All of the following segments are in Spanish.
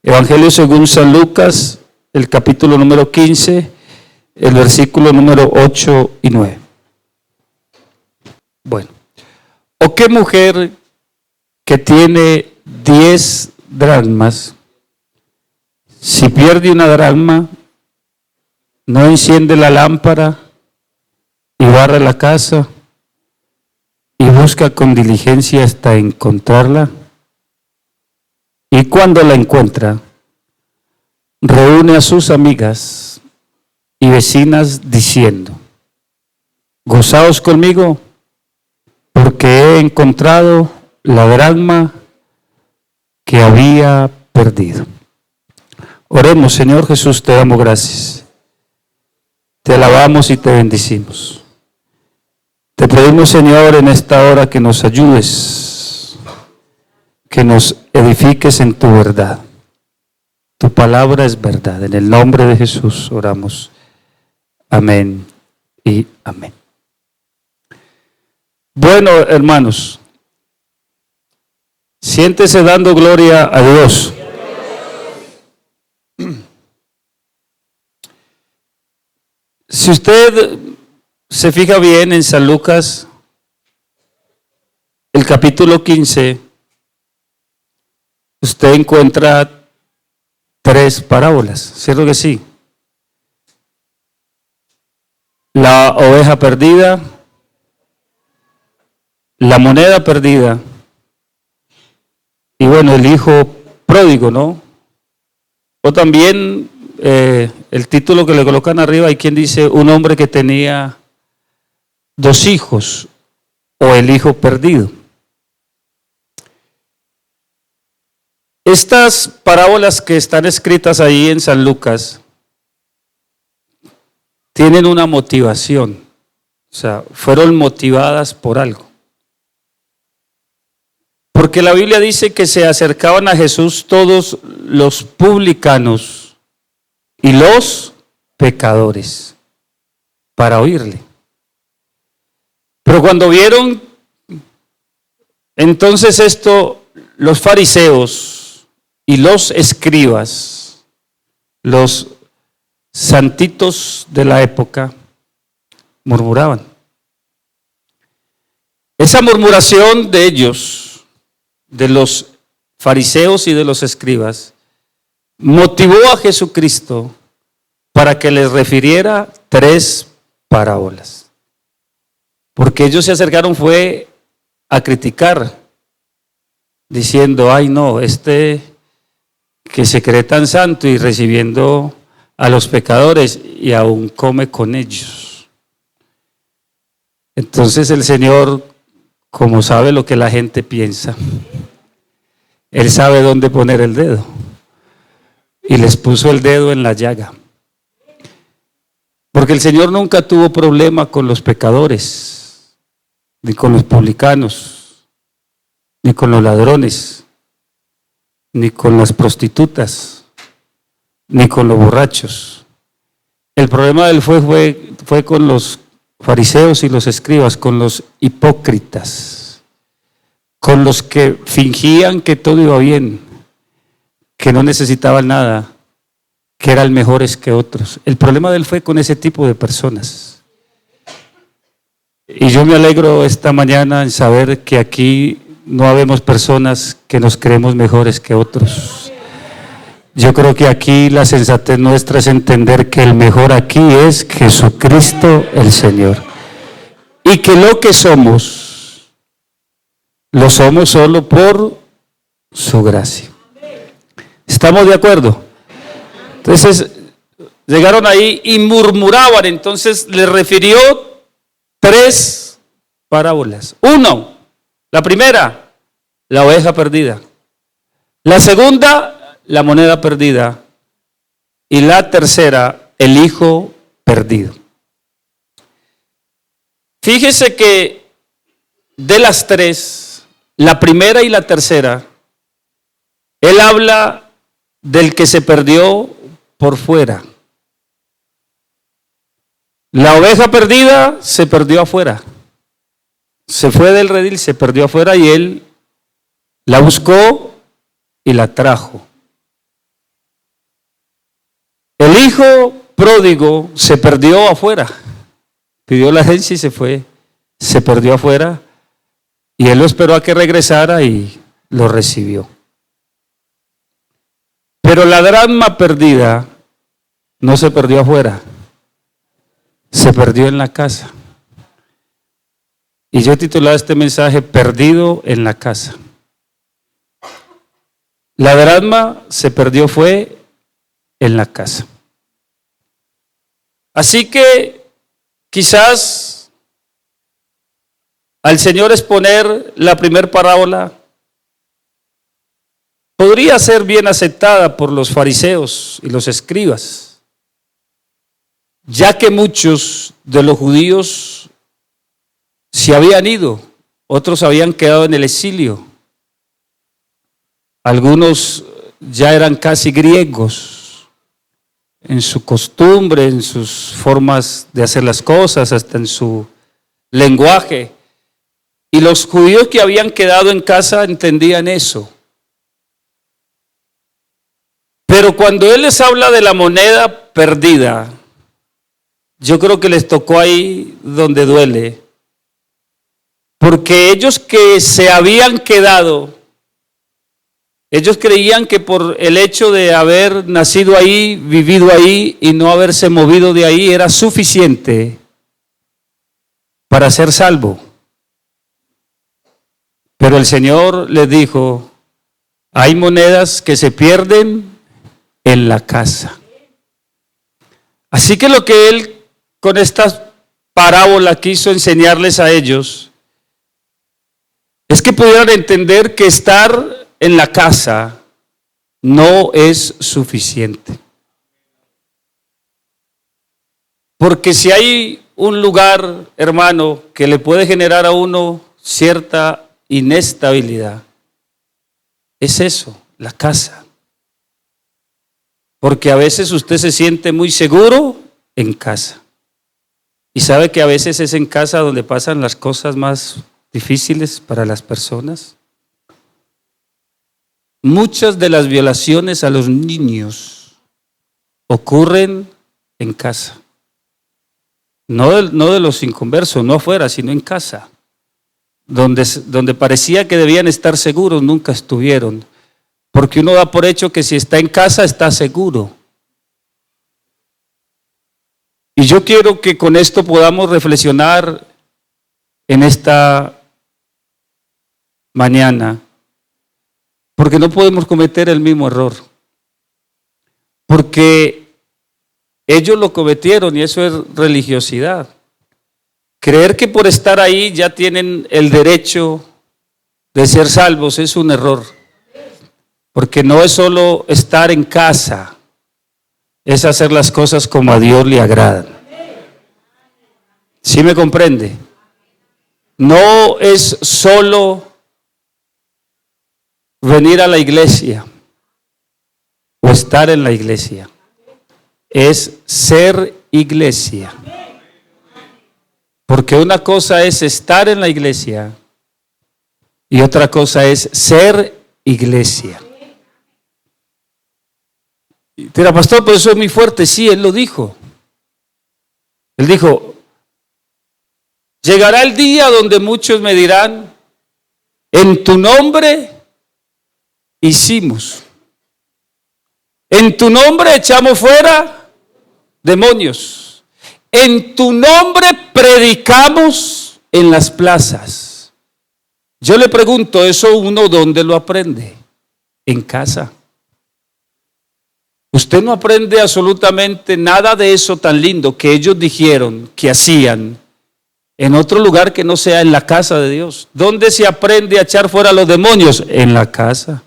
Evangelio según San Lucas, el capítulo número 15, el versículo número 8 y 9. Bueno, ¿o qué mujer que tiene 10 dracmas, si pierde una dracma, no enciende la lámpara y barre la casa y busca con diligencia hasta encontrarla? Y cuando la encuentra, reúne a sus amigas y vecinas diciendo: gozaos conmigo, porque he encontrado la dracma que había perdido. Oremos. Señor Jesús, te damos gracias. Te alabamos y te bendecimos. Te pedimos, Señor, en esta hora que nos ayudes, que nos edifiques en tu verdad. Tu palabra es verdad. En el nombre de Jesús oramos. Amén y amén. Bueno, hermanos, siéntese dando gloria a Dios. Si usted se fija bien en San Lucas, el capítulo 15, usted encuentra 3 parábolas, ¿cierto que sí? La oveja perdida, la moneda perdida y bueno, el hijo pródigo, ¿no? O también el título que le colocan arriba, hay quien dice un hombre que tenía 2 hijos o el hijo perdido. Estas parábolas que están escritas ahí en San Lucas tienen una motivación, o sea, fueron motivadas por algo. Porque la Biblia dice que se acercaban a Jesús todos los publicanos y los pecadores para oírle. Pero cuando vieron entonces esto, los fariseos y los escribas, los santitos de la época, murmuraban. Esa murmuración de ellos, de los fariseos y de los escribas, motivó a Jesucristo para que les refiriera 3 parábolas. Porque ellos se acercaron fue a criticar, diciendo: ay no, que se cree tan santo y recibiendo a los pecadores y aún come con ellos. Entonces el Señor, como sabe lo que la gente piensa, Él sabe dónde poner el dedo. Y les puso el dedo en la llaga. Porque el Señor nunca tuvo problema con los pecadores, ni con los publicanos, ni con los ladrones, ni con las prostitutas, ni con los borrachos. El problema de él fue con los fariseos y los escribas, con los hipócritas, con los que fingían que todo iba bien, que no necesitaban nada, que eran mejores que otros. El problema de él fue con ese tipo de personas. Y yo me alegro esta mañana en saber que aquí no habemos personas que nos creemos mejores que otros. Yo creo que aquí la sensatez nuestra es entender que el mejor aquí es Jesucristo el Señor. Y que lo que somos, lo somos solo por su gracia. ¿Estamos de acuerdo? Entonces, llegaron ahí y murmuraban. Entonces, les refirió 3 parábolas. 1, la primera, la oveja perdida. La segunda, la moneda perdida. Y la tercera, el hijo perdido. Fíjese que de las 3, la primera y la tercera, él habla del que se perdió por fuera. La oveja perdida se perdió afuera. Se fue del redil, se perdió afuera y él la buscó y la trajo. El hijo pródigo se perdió afuera. Pidió la herencia y se fue. Se perdió afuera. Y él lo esperó a que regresara y lo recibió. Pero la dracma perdida no se perdió afuera. Se perdió en la casa. Y yo he titulado este mensaje, Perdido en la casa. La dracma se perdió fue en la casa. Así que quizás al Señor exponer la primer parábola podría ser bien aceptada por los fariseos y los escribas, ya que muchos de los judíos se habían ido, otros habían quedado en el exilio, algunos ya eran casi griegos en su costumbre, en sus formas de hacer las cosas, hasta en su lenguaje. Y los judíos que habían quedado en casa entendían eso. Pero cuando Él les habla de la moneda perdida, yo creo que les tocó ahí donde duele. Porque ellos que se habían quedado, ellos creían que por el hecho de haber nacido ahí, vivido ahí y no haberse movido de ahí era suficiente para ser salvo. Pero el Señor les dijo, hay monedas que se pierden en la casa. Así que lo que Él con esta parábola quiso enseñarles a ellos es que pudieran entender que estar en la casa no es suficiente. Porque si hay un lugar, hermano, que le puede generar a uno cierta inestabilidad, es eso, la casa. Porque a veces usted se siente muy seguro en casa. Y sabe que a veces es en casa donde pasan las cosas más difíciles para las personas. Muchas de las violaciones a los niños ocurren en casa. No de los inconversos, no afuera, sino en casa. Donde parecía que debían estar seguros, nunca estuvieron. Porque uno da por hecho que si está en casa está seguro. Y yo quiero que con esto podamos reflexionar en esta mañana, porque no podemos cometer el mismo error. Porque ellos lo cometieron y eso es religiosidad. Creer que por estar ahí ya tienen el derecho de ser salvos es un error. Porque no es solo estar en casa, es hacer las cosas como a Dios le agradan. ¿Sí me comprende? No es solo venir a la iglesia o estar en la iglesia, es ser iglesia. Porque una cosa es estar en la iglesia y otra cosa es ser iglesia. Pero pastor, pero eso es muy fuerte. Sí, él lo dijo. Él dijo, llegará el día donde muchos me dirán, en tu nombre hicimos. En tu nombre echamos fuera demonios. En tu nombre predicamos en las plazas. Yo le pregunto, ¿eso uno dónde lo aprende? En casa. Usted no aprende absolutamente nada de eso tan lindo que ellos dijeron que hacían en otro lugar que no sea en la casa de Dios. ¿Dónde se aprende a echar fuera a los demonios? En la casa.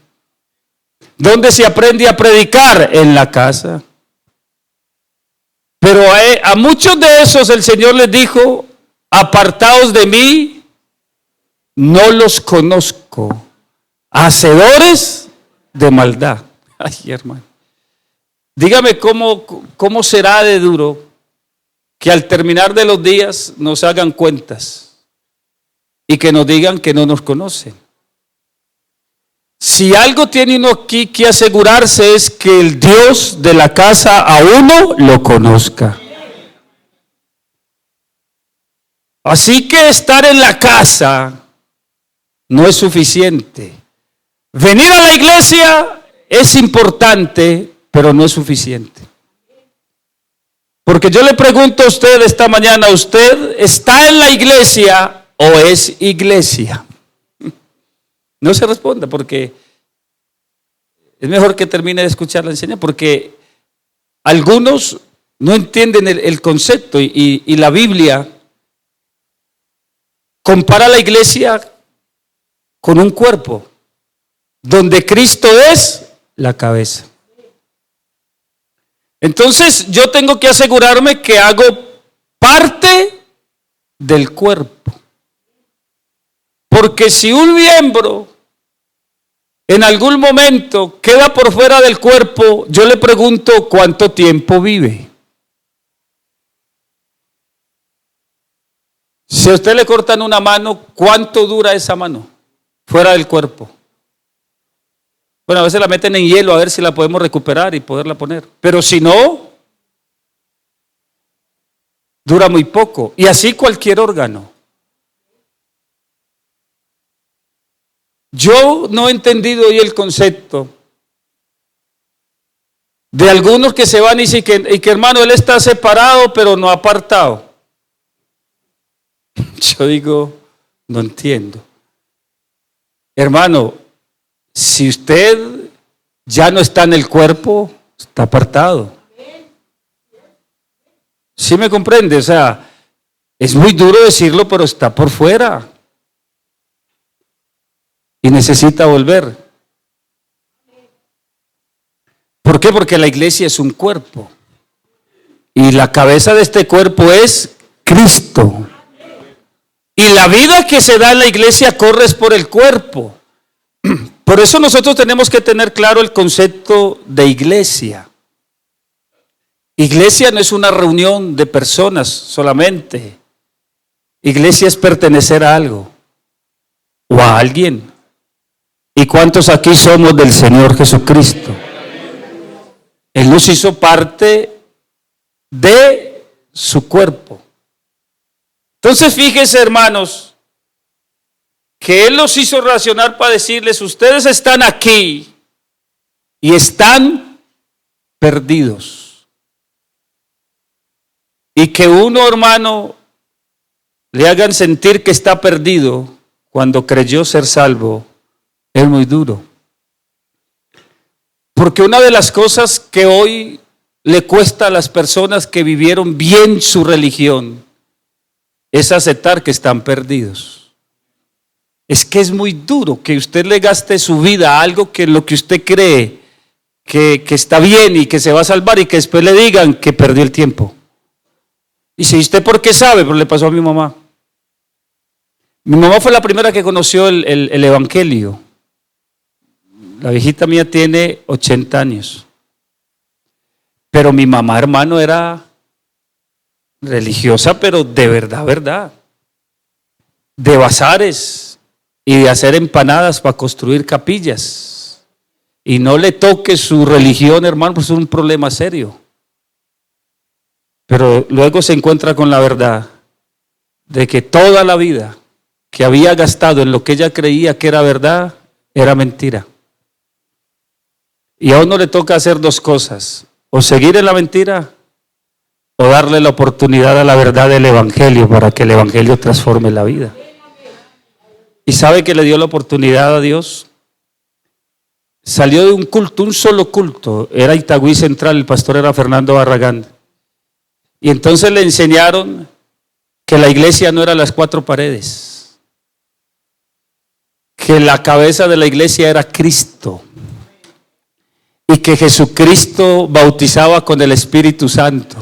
¿Dónde se aprende a predicar? En la casa. Pero a muchos de esos el Señor les dijo, apartaos de mí, no los conozco, hacedores de maldad. Ay, hermano. Dígame cómo será de duro que al terminar de los días nos hagan cuentas y que nos digan que no nos conocen. Si algo tiene uno aquí que asegurarse es que el Dios de la casa a uno lo conozca. Así que estar en la casa no es suficiente. Venir a la iglesia es importante, pero no es suficiente. Porque yo le pregunto a usted esta mañana, ¿usted está en la iglesia o es iglesia? No se responda, porque es mejor que termine de escuchar la enseñanza, porque algunos no entienden el concepto y la Biblia compara la iglesia con un cuerpo, donde Cristo es la cabeza. Entonces yo tengo que asegurarme que hago parte del cuerpo. Porque si un miembro en algún momento queda por fuera del cuerpo, yo le pregunto cuánto tiempo vive. Si a usted le cortan una mano, ¿cuánto dura esa mano fuera del cuerpo? Bueno, a veces la meten en hielo a ver si la podemos recuperar y poderla poner. Pero si no, dura muy poco. Y así cualquier órgano. Yo no he entendido hoy el concepto de algunos que se van y que hermano, él está separado pero no apartado. Yo digo, no entiendo. Hermano, si usted ya no está en el cuerpo, está apartado. ¿Sí me comprende? O sea, es muy duro decirlo, pero está por fuera. Y necesita volver. ¿Por qué? Porque la iglesia es un cuerpo. Y la cabeza de este cuerpo es Cristo. Y la vida que se da en la iglesia corre por el cuerpo. Por eso nosotros tenemos que tener claro el concepto de iglesia. Iglesia no es una reunión de personas solamente. Iglesia es pertenecer a algo o a alguien. ¿Y cuántos aquí somos del Señor Jesucristo? Él nos hizo parte de su cuerpo. Entonces fíjense, hermanos, que Él los hizo racionar para decirles, ustedes están aquí y están perdidos. Y que uno, hermano, le hagan sentir que está perdido cuando creyó ser salvo, es muy duro. Porque una de las cosas que hoy le cuesta a las personas que vivieron bien su religión es aceptar que están perdidos. Es que es muy duro que usted le gaste su vida a algo que lo que usted cree que está bien y que se va a salvar y que después le digan que perdió el tiempo. Y si usted por qué sabe, pero le pasó a mi mamá. Mi mamá fue la primera que conoció el evangelio. La viejita mía tiene 80 años. Pero mi mamá, hermano, era religiosa, pero de verdad, verdad. De bazares y de hacer empanadas para construir capillas. Y no le toque su religión, hermano, pues es un problema serio. Pero luego se encuentra con la verdad de que toda la vida que había gastado en lo que ella creía que era verdad, era mentira. Y a uno le toca hacer dos cosas, o seguir en la mentira, o darle la oportunidad a la verdad del evangelio para que el evangelio transforme la vida. ¿Y sabe que le dio la oportunidad a Dios? Salió de un culto, un solo culto, era Itagüí Central, el pastor era Fernando Barragán. Y entonces le enseñaron que la iglesia no era las cuatro paredes, que la cabeza de la iglesia era Cristo y que Jesucristo bautizaba con el Espíritu Santo.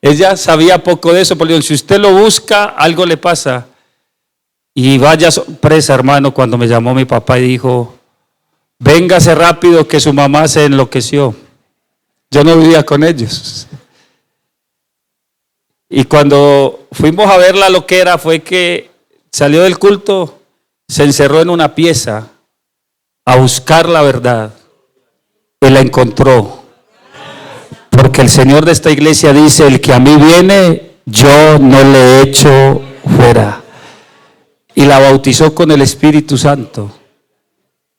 Ella sabía poco de eso, porque si usted lo busca, algo le pasa. Y vaya sorpresa, hermano, cuando me llamó mi papá y dijo, véngase rápido que su mamá se enloqueció. Yo no vivía con ellos. Y cuando fuimos a verla, lo que era fue que salió del culto, se encerró en una pieza a buscar la verdad y la encontró. Porque el Señor de esta iglesia dice: el que a mí viene, yo no le echo fuera. Y la bautizó con el Espíritu Santo.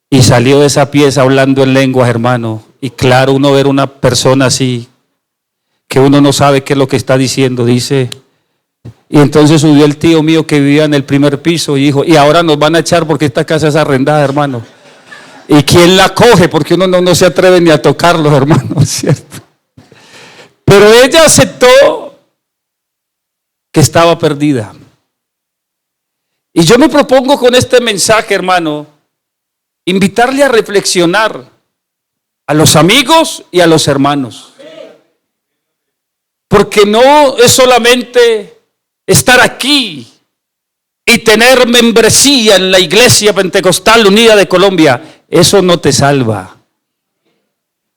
Y salió de esa pieza hablando en lenguas, hermano. Y claro, uno ver una persona así, que uno no sabe qué es lo que está diciendo, dice. Y entonces subió el tío mío que vivía en el primer piso y dijo: y ahora nos van a echar porque esta casa es arrendada, hermano. ¿Y quién la coge? Porque uno no se atreve ni a tocarlos, hermano, ¿cierto? Pero ella aceptó que estaba perdida. Y yo me propongo con este mensaje, hermano, invitarle a reflexionar a los amigos y a los hermanos. Porque no es solamente estar aquí y tener membresía en la Iglesia Pentecostal Unida de Colombia. Eso no te salva.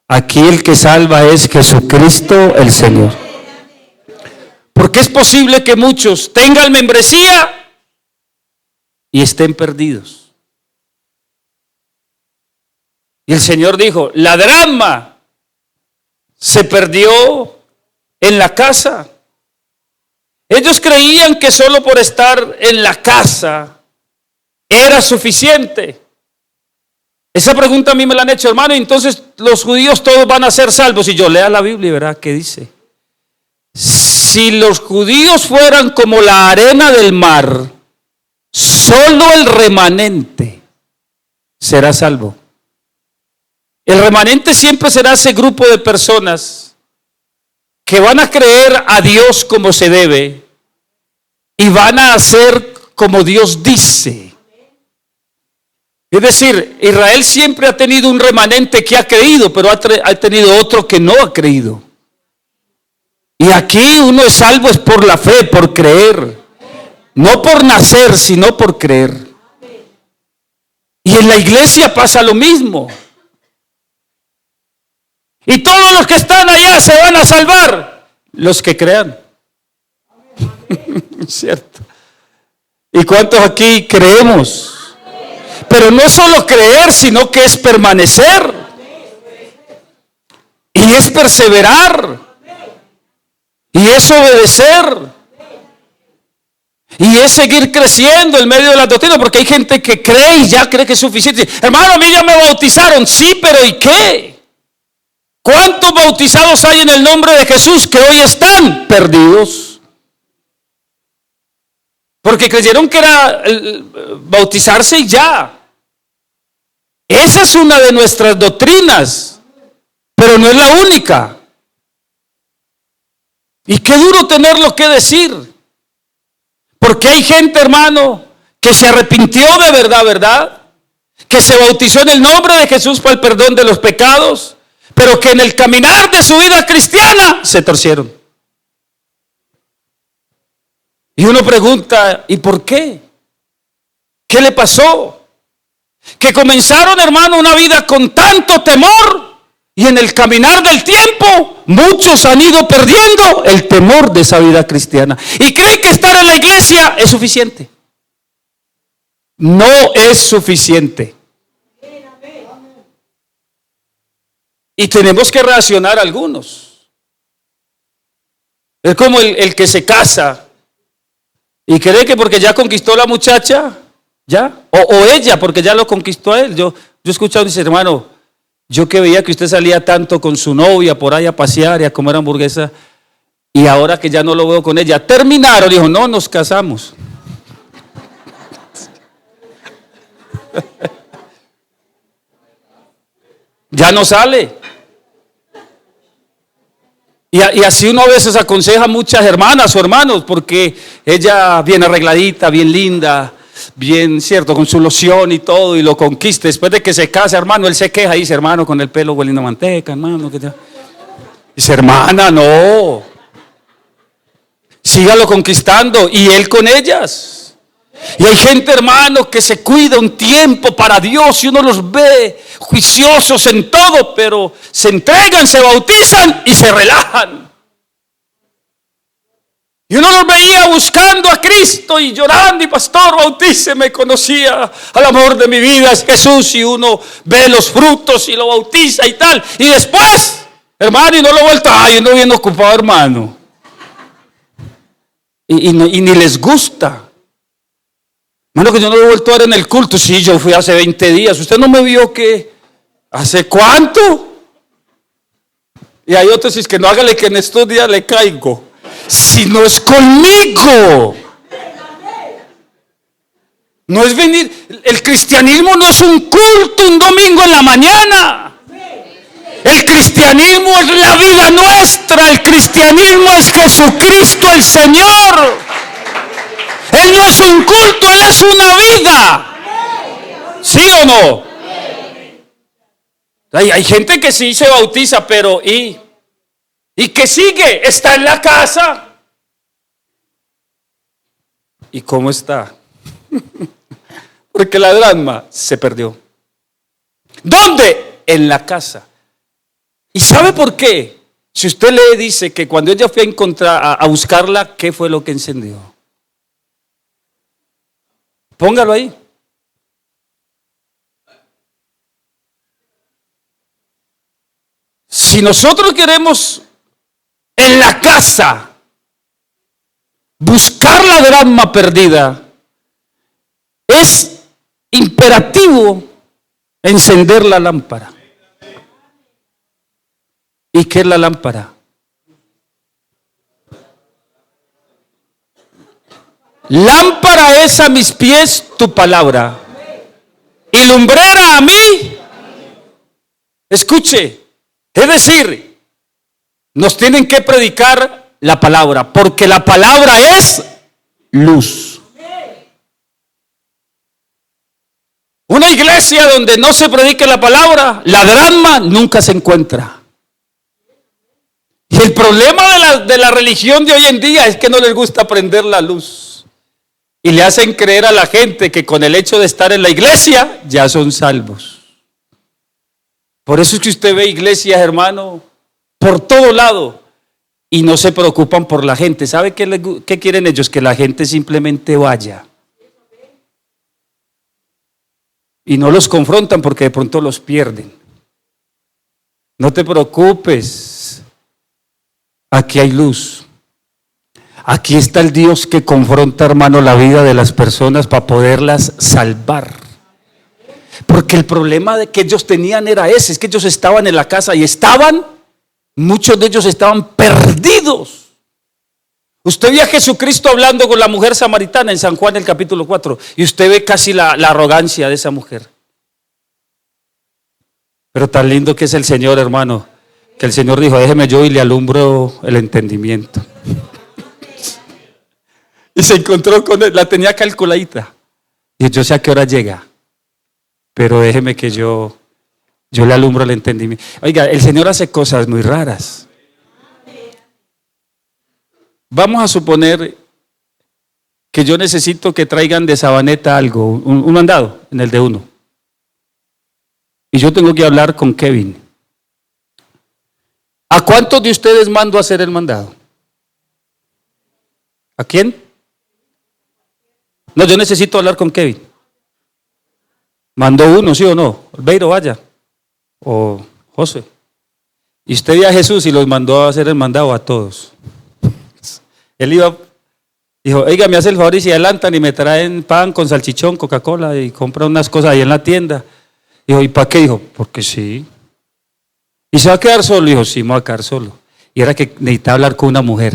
Aquí el que salva es Jesucristo el Señor. Porque es posible que muchos tengan membresía y estén perdidos. Y el Señor dijo: la dracma se perdió en la casa. Ellos creían que solo por estar en la casa era suficiente. Esa pregunta a mí me la han hecho, hermano. Entonces los judíos todos van a ser salvos. Y yo lea la Biblia y verá qué dice. Si los judíos fueran como la arena del mar, solo el remanente será salvo. El remanente siempre será ese grupo de personas que van a creer a Dios como se debe y van a hacer como Dios dice. Es decir, Israel siempre ha tenido un remanente que ha creído, pero ha tenido otro que no ha creído. Y aquí uno es salvo es por la fe, por creer. No por nacer, sino por creer. Y en la iglesia pasa lo mismo. Y todos los que están allá se van a salvar, los que crean. ¿Cierto? ¿Y cuántos aquí creemos? Pero no es solo creer, sino que es permanecer. Y es perseverar. Y es obedecer. Y es seguir creciendo en medio de la doctrina, porque hay gente que cree y ya cree que es suficiente. Hermano, a mí ya me bautizaron. Sí, pero ¿y qué? ¿Cuántos bautizados hay en el nombre de Jesús que hoy están perdidos? Porque creyeron que era bautizarse y ya. Esa es una de nuestras doctrinas, pero no es la única. Y qué duro tenerlo que decir. Porque hay gente, hermano, que se arrepintió de verdad, que se bautizó en el nombre de Jesús para el perdón de los pecados, pero que en el caminar de su vida cristiana se torcieron. Y uno pregunta: ¿y por qué? ¿Qué le pasó? Que comenzaron, hermano, una vida con tanto temor, y en el caminar del tiempo muchos han ido perdiendo el temor de esa vida cristiana y creen que estar en la iglesia es suficiente. No es suficiente. Y tenemos que reaccionar algunos. Es como el que se casa y cree que porque ya conquistó la muchacha, ya, o ella porque ya lo conquistó a él. Yo he escuchado y dice: hermano, yo que veía que usted salía tanto con su novia por ahí a pasear y a comer hamburguesa, y ahora que ya no lo veo con ella, terminaron. Dijo: no, nos casamos. Ya no sale. Y así uno a veces aconseja a muchas hermanas o hermanos, porque ella bien arregladita, bien linda, bien, cierto, con su loción y todo, y lo conquista. Después de que se casa, hermano, él se queja y dice: hermano, con el pelo hueliendo a manteca, hermano. Dice: hermana, no. Sígalo conquistando, y él con ellas. Y hay gente, hermano, que se cuida un tiempo para Dios y uno los ve juiciosos en todo, pero se entregan, se bautizan y se relajan. Y uno los veía buscando a Cristo y llorando, y pastor, bautíceme, conocía al amor de mi vida, es Jesús, y uno ve los frutos y lo bautiza y tal. Y después, hermano, y no lo he vuelto, ay, uno bien ocupado, hermano. Y ni les gusta. Hermano, que yo no lo he vuelto a ver en el culto. Sí, yo fui hace 20 días. ¿Usted no me vio que hace cuánto? Y hay otros, es que no, hágale que en estos días le caigo. Si no es conmigo. No es venir. El cristianismo no es un culto un domingo en la mañana. El cristianismo es la vida nuestra. El cristianismo es Jesucristo el Señor. Él no es un culto, Él es una vida. ¿Sí o no? Hay gente que sí se bautiza, pero ¿y qué sigue? Está en la casa. ¿Y cómo está? Porque la dracma se perdió. ¿Dónde? En la casa. ¿Y sabe por qué? Si usted le dice que cuando ella fue a buscarla, ¿qué fue lo que encendió? Póngalo ahí. Si nosotros queremos en la casa buscar la dracma perdida, es imperativo encender la lámpara. ¿Y qué es la lámpara? Lámpara es a mis pies tu palabra y lumbrera a mí. Escuche, es decir, nos tienen que predicar la palabra, porque la palabra es luz. Una iglesia donde no se predique la palabra, la dracma nunca se encuentra. Y el problema de la religión de hoy en día es que no les gusta prender la luz. Y le hacen creer a la gente que con el hecho de estar en la iglesia ya son salvos. Por eso es que usted ve iglesias, hermano, por todo lado y no se preocupan por la gente. ¿Sabe qué quieren ellos? Que la gente simplemente vaya. Y no los confrontan porque de pronto los pierden. No te preocupes. Aquí hay luz. Aquí está el Dios que confronta, hermano, la vida de las personas para poderlas salvar. Porque el problema de que ellos tenían era ese, es que ellos estaban en la casa y muchos de ellos estaban perdidos. Usted ve a Jesucristo hablando con la mujer samaritana en San Juan el capítulo 4 y usted ve casi la arrogancia de esa mujer. Pero tan lindo que es el Señor, hermano, que el Señor dijo, déjeme yo y le alumbro el entendimiento. Y se encontró con él, la tenía calculadita. Y yo sé a qué hora llega, pero déjeme que yo le alumbro el entendimiento. Oiga, el Señor hace cosas muy raras. Vamos a suponer que yo necesito que traigan de Sabaneta algo, un mandado en el de uno. Y yo tengo que hablar con Kevin. ¿A cuántos de ustedes mando a hacer el mandado? ¿A quién? No, yo necesito hablar con Kevin. Mandó uno, ¿sí o no? Olveiro, vaya. O José. Y usted vio a Jesús y los mandó a hacer el mandado a todos. Él dijo, oiga, me hace el favor y se adelantan y me traen pan con salchichón, Coca-Cola y compran unas cosas ahí en la tienda. Dijo, ¿y para qué? Dijo, porque sí. ¿Y se va a quedar solo? Dijo, sí, me voy a quedar solo. Y era que necesitaba hablar con una mujer.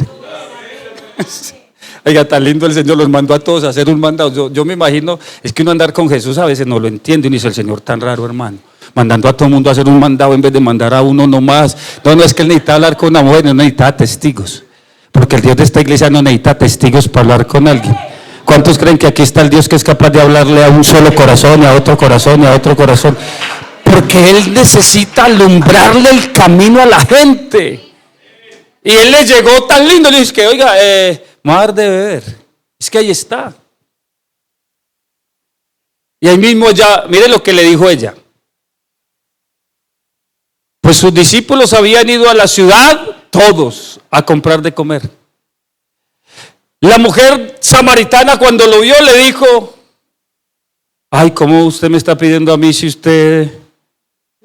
Oiga, tan lindo el Señor, los mandó a todos a hacer un mandado. Yo me imagino, es que uno andar con Jesús a veces no lo entiende. Y dice el Señor tan raro, hermano, mandando a todo el mundo a hacer un mandado en vez de mandar a uno nomás. No, es que él necesita hablar con una mujer, no necesita testigos. Porque el Dios de esta iglesia no necesita testigos para hablar con alguien. ¿Cuántos creen que aquí está el Dios que es capaz de hablarle a un solo corazón y a otro corazón y a otro corazón? Porque Él necesita alumbrarle el camino a la gente. Y Él le llegó tan lindo, le dice que, oiga, mar de beber. Es que ahí está. Y ahí mismo ya, mire lo que le dijo ella. Pues sus discípulos habían ido a la ciudad, todos, a comprar de comer. La mujer samaritana cuando lo vio le dijo, ay, ¿cómo usted me está pidiendo a mí si usted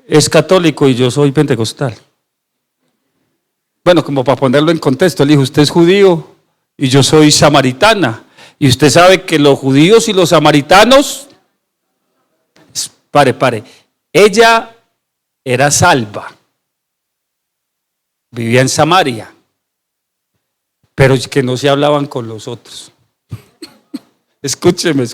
es católico y yo soy pentecostal? Bueno, como para ponerlo en contexto, le dijo, usted es judío y yo soy samaritana. Y usted sabe que los judíos y los samaritanos, pare, ella era salva, vivía en Samaria, pero es que no se hablaban con los otros. Escúcheme.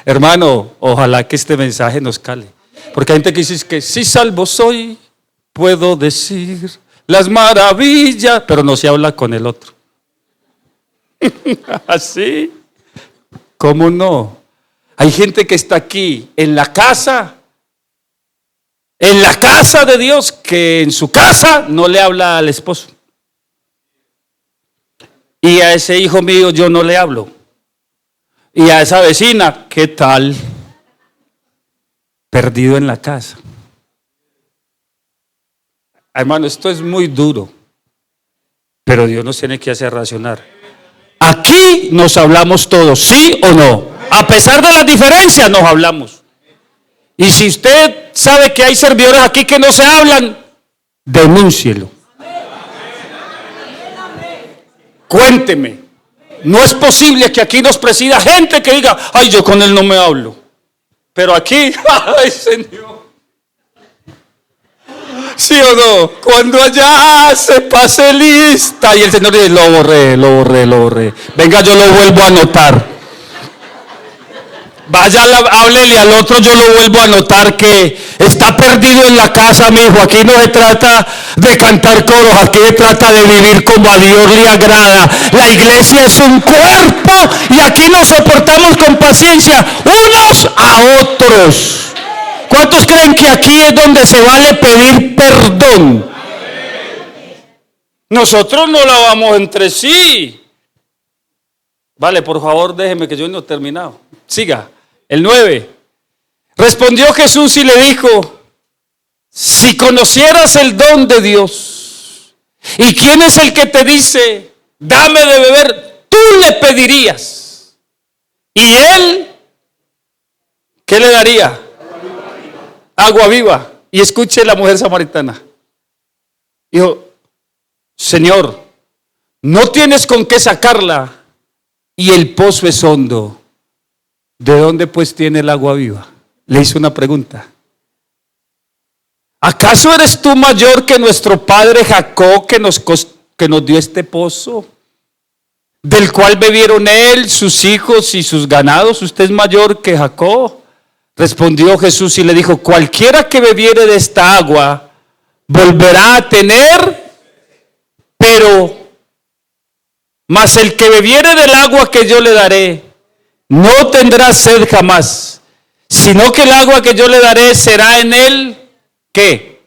Hermano, ojalá que este mensaje nos cale. Porque hay gente que dice que si salvo soy, puedo decir las maravillas, pero no se habla con el otro. ¿Así? ¿Cómo no? Hay gente que está aquí en la casa de Dios, que en su casa no le habla al esposo. Y a ese hijo mío yo no le hablo. Y a esa vecina, ¿qué tal? Perdido en la casa. Hermano, esto es muy duro, pero Dios nos tiene que hacer racionar. Aquí nos hablamos todos, ¿sí o no? A pesar de las diferencias, nos hablamos. Y si usted sabe que hay servidores aquí que no se hablan, denúncielo. Cuénteme. No es posible que aquí nos presida gente que diga, ay, yo con él no me hablo. Pero aquí, ay, Señor. ¿Sí o no? Cuando allá se pase lista y el Señor dice, lo borré. Venga, yo lo vuelvo a anotar. Vaya, háblele al otro, yo lo vuelvo a anotar que está perdido en la casa, mi hijo. Aquí no se trata de cantar coros, aquí se trata de vivir como a Dios le agrada. La iglesia es un cuerpo y aquí nos soportamos con paciencia unos a otros. ¿Cuántos creen que aquí es donde se vale pedir perdón? Nosotros no la vamos entre sí. Vale, por favor, déjeme que yo no he terminado. Siga. El 9. Respondió Jesús y le dijo, si conocieras el don de Dios, ¿y quién es el que te dice, dame de beber? Tú le pedirías. ¿Y él qué le daría? Agua viva. Y escuche la mujer samaritana. Dijo, Señor, no tienes con qué sacarla y el pozo es hondo. ¿De dónde pues tiene el agua viva? Le hizo una pregunta. ¿Acaso eres tú mayor que nuestro padre Jacob que nos dio este pozo? Del cual bebieron él, sus hijos y sus ganados. ¿Usted es mayor que Jacob? Respondió Jesús y le dijo, cualquiera que bebiere de esta agua volverá a tener, mas el que bebiere del agua que yo le daré, no tendrá sed jamás, sino que el agua que yo le daré será en él, ¿qué?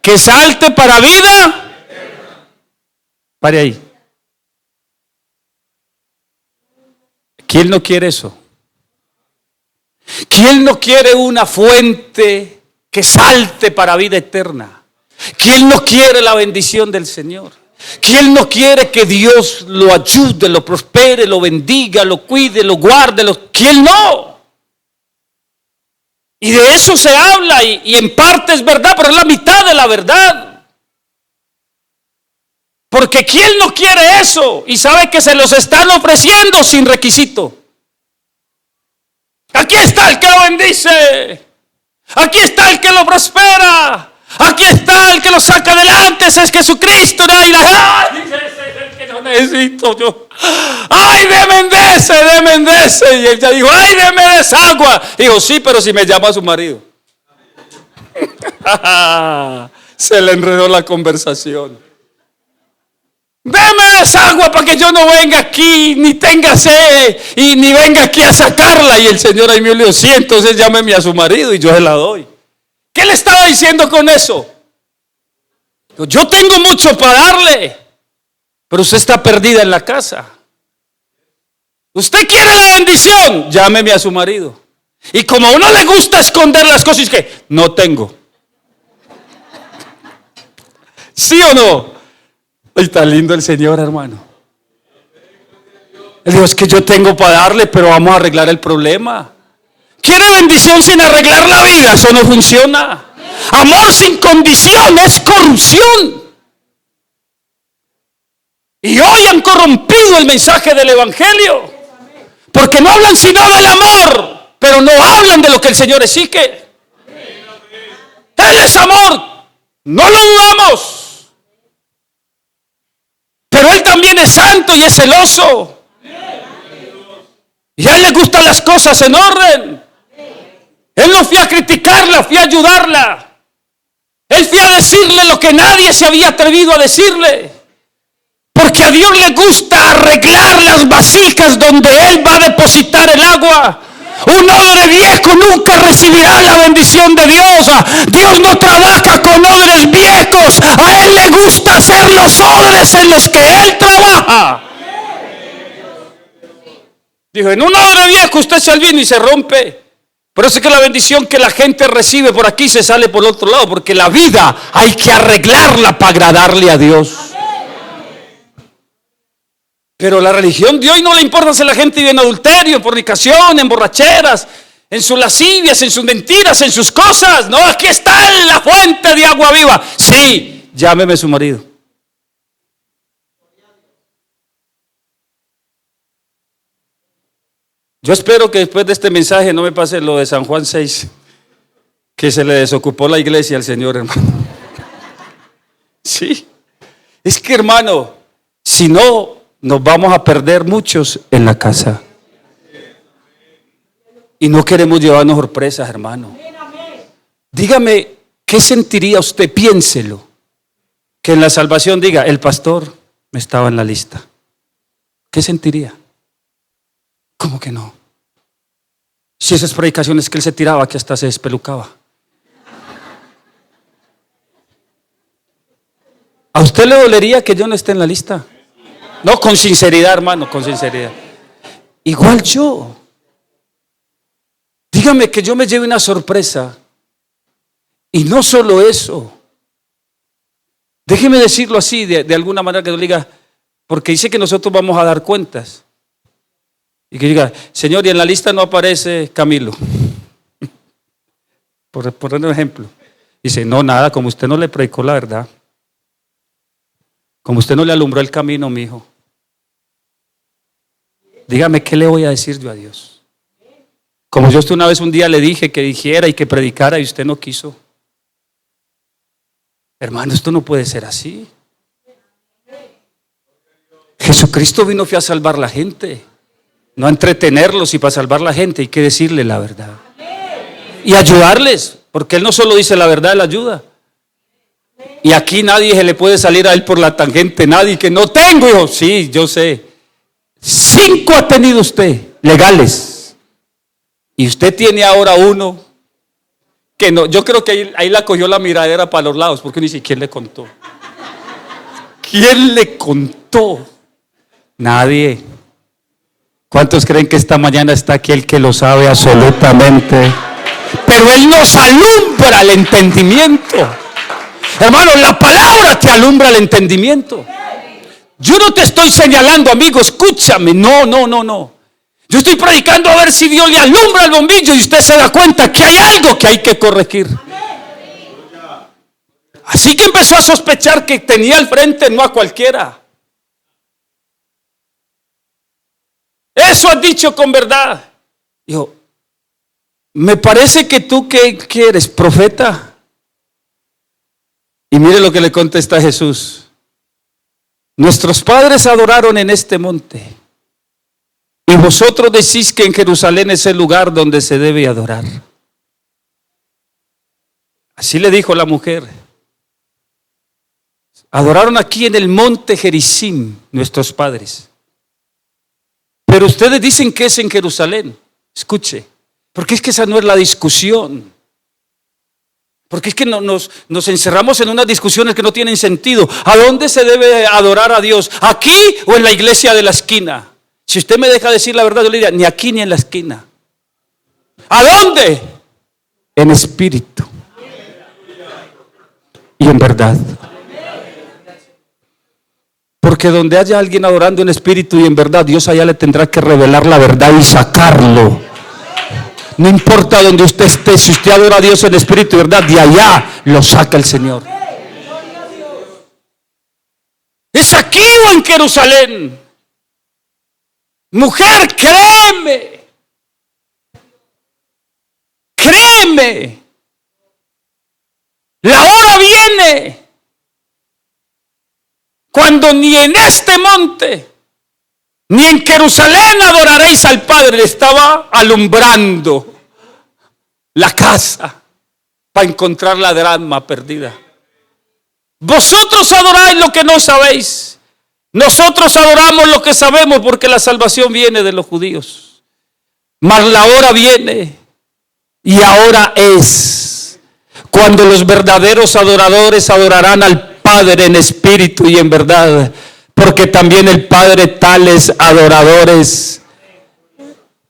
Que salte para vida. Pare ahí. ¿Quién no quiere eso? ¿Quién no quiere una fuente que salte para vida eterna? ¿Quién no quiere la bendición del Señor? ¿Quién no quiere que Dios lo ayude, lo prospere, lo bendiga, lo cuide, lo guarde? ¿Quién no? Y de eso se habla y en parte es verdad, pero es la mitad de la verdad. Porque ¿quién no quiere eso? Y sabe que se los están ofreciendo sin requisito. Aquí está el que lo bendice. Aquí está el que lo prospera. Aquí está el que lo saca adelante. Ese es Jesucristo. Ese es el que no necesito yo. Ay, deme de ese. Y ella dijo, ay, deme de esa agua. Dijo, sí, pero si me llama a su marido. Se le enredó la conversación. Deme esa agua para que yo no venga aquí, ni tenga sed, y ni venga aquí a sacarla. Y el Señor ahí me dijo, sí, entonces llámeme a su marido y yo se la doy. ¿Qué le estaba diciendo con eso? Yo tengo mucho para darle, pero usted está perdida en la casa. ¿Usted quiere la bendición? Llámeme a su marido. Y como a uno le gusta esconder las cosas, es que no tengo. ¿Sí o no? Ay, está lindo el Señor, hermano. Él dijo, es que yo tengo para darle, pero vamos a arreglar el problema. ¿Quiere bendición sin arreglar la vida? Eso no funciona. Amor sin condición es corrupción. Y hoy han corrompido el mensaje del evangelio, porque no hablan sino del amor, pero no hablan de lo que el Señor exige. Él es amor, no lo dudamos, pero Él también es santo y es celoso, y a Él le gustan las cosas en orden. Él no fue a criticarla, fue a ayudarla. Él fue a decirle lo que nadie se había atrevido a decirle, porque a Dios le gusta arreglar las vasijas donde Él va a depositar el agua. Un odre viejo nunca recibirá la bendición de Dios. Dios no trabaja con odres viejos. A Él le gusta hacer los odres en los que Él trabaja. Dijo, en un odre viejo usted echa el vino y se rompe. Por eso es que la bendición que la gente recibe por aquí se sale por el otro lado, porque la vida hay que arreglarla para agradarle a Dios. Pero la religión de hoy no le importa si la gente vive en adulterio, en fornicación, en borracheras, en sus lascivias, en sus mentiras, en sus cosas. No, aquí está la fuente de agua viva. Sí, llámeme a su marido. Yo espero que después de este mensaje no me pase lo de San Juan 6, que se le desocupó la iglesia al Señor, hermano. Sí, es que, hermano, si no, nos vamos a perder muchos en la casa. Y no queremos llevarnos sorpresas, hermano. Dígame, ¿qué sentiría usted? Piénselo. Que en la salvación diga, el pastor me estaba en la lista. ¿Qué sentiría? ¿Cómo que no? Si esas predicaciones que él se tiraba, que hasta se despelucaba. ¿A usted le dolería que yo no esté en la lista? No, con sinceridad, hermano, con sinceridad. Igual yo. Dígame que yo me lleve una sorpresa. Y no solo eso. Déjeme decirlo así, de alguna manera que yo diga, porque dice que nosotros vamos a dar cuentas. Y que diga, Señor, y en la lista no aparece Camilo. Por poner un ejemplo. Dice, no, nada, como usted no le predicó la verdad. Como usted no le alumbró el camino, mi hijo. Dígame, ¿qué le voy a decir yo a Dios? Como yo una vez un día le dije que dijera y que predicara y usted no quiso. Hermano, esto no puede ser así. Jesucristo vino fue a salvar la gente, no a entretenerlos, y para salvar la gente hay que decirle la verdad. Y ayudarles, porque Él no solo dice la verdad, Él ayuda. Y aquí nadie se le puede salir a Él por la tangente, nadie que no tengo, hijo. Sí, yo sé. 5 ha tenido usted, legales. Y usted tiene ahora uno que no, yo creo que ahí la cogió la miradera para los lados, porque ni siquiera le contó. ¿Quién le contó? Nadie. ¿Cuántos creen que esta mañana está aquí el que lo sabe absolutamente? Pero Él nos alumbra el entendimiento. Hermano, la palabra te alumbra el entendimiento. Yo no te estoy señalando, amigo, escúchame. No. Yo estoy predicando a ver si Dios le alumbra el bombillo y usted se da cuenta que hay algo que hay que corregir. Así que empezó a sospechar que tenía al frente no a cualquiera. Eso has dicho con verdad. Dijo, me parece que tú que eres profeta. Y mire lo que le contesta Jesús. Nuestros padres adoraron en este monte, y vosotros decís que en Jerusalén es el lugar donde se debe adorar. Así le dijo la mujer. Adoraron aquí en el monte Gerizim nuestros padres, pero ustedes dicen que es en Jerusalén. Escuche, porque es que esa no es la discusión. Porque es que nos encerramos en unas discusiones que no tienen sentido. ¿A dónde se debe adorar a Dios? ¿Aquí o en la iglesia de la esquina? Si usted me deja decir la verdad, yo le diría, ni aquí ni en la esquina. ¿A dónde? En espíritu y en verdad. Porque Porque donde haya alguien adorando en espíritu y en verdad, Dios allá le tendrá que revelar la verdad y sacarlo. No importa donde usted esté, si usted adora a Dios en espíritu y verdad, de allá lo saca el Señor. ¿Es aquí o en Jerusalén? Mujer, créeme. Créeme. La hora viene cuando ni en este monte ni en Jerusalén adoraréis al Padre. Le estaba alumbrando la casa para encontrar la dracma perdida. Vosotros adoráis lo que no sabéis. Nosotros adoramos lo que sabemos, porque la salvación viene de los judíos. Mas la hora viene y ahora es cuando los verdaderos adoradores adorarán al Padre en espíritu y en verdad, porque también el Padre tales adoradores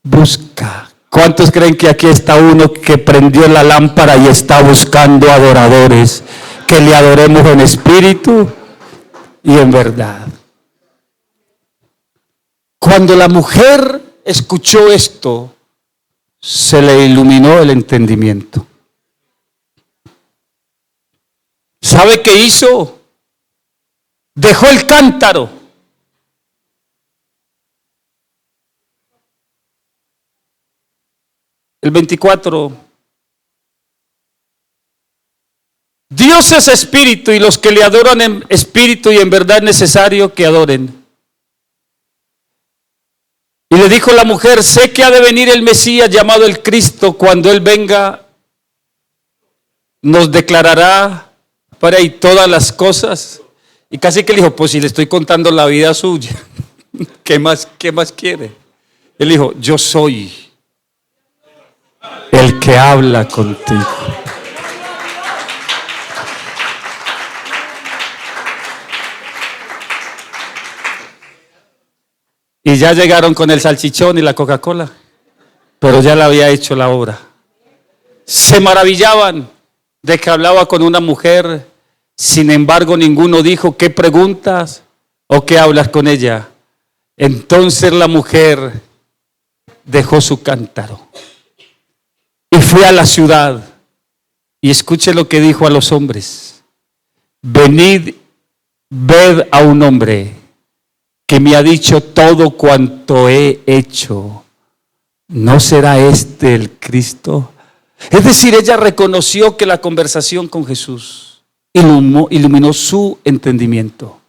busca. ¿Cuántos creen que aquí está uno que prendió la lámpara y está buscando adoradores que le adoremos en espíritu y en verdad? Cuando la mujer escuchó esto, se le iluminó el entendimiento. ¿Sabe qué hizo? Dejó el cántaro. El 24. Dios es espíritu, y los que le adoran en espíritu y en verdad es necesario que adoren. Y le dijo la mujer: sé que ha de venir el Mesías llamado el Cristo. Cuando Él venga, nos declarará para ahí todas las cosas. Y casi que le dijo: pues si le estoy contando la vida suya, ¿qué más quiere? Él dijo: yo soy el que habla contigo. Y ya llegaron con el salchichón y la Coca-Cola, pero ya le había hecho la obra. Se maravillaban de que hablaba con una mujer. Sin embargo, ninguno dijo: ¿qué preguntas o qué hablas con ella? Entonces la mujer dejó su cántaro y fue a la ciudad. Y escuche lo que dijo a los hombres: venid, ved a un hombre que me ha dicho todo cuanto he hecho. ¿No será este el Cristo? Es decir, ella reconoció que la conversación con Jesús iluminó su entendimiento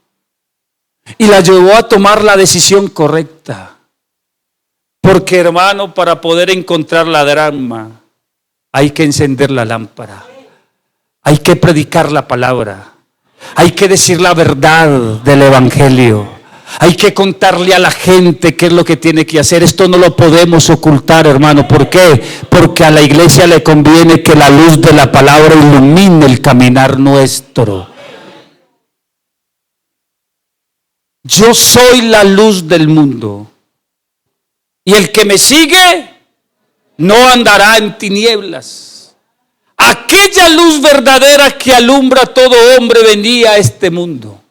y la llevó a tomar la decisión correcta. Porque, hermano, para poder encontrar la dracma hay que encender la lámpara, hay que predicar la palabra, hay que decir la verdad del evangelio. Hay que contarle a la gente qué es lo que tiene que hacer. Esto no lo podemos ocultar, hermano. ¿Por qué? Porque a la iglesia le conviene que la luz de la palabra ilumine el caminar nuestro. Yo soy la luz del mundo, y el que me sigue no andará en tinieblas. Aquella luz verdadera que alumbra a todo hombre venía a este mundo.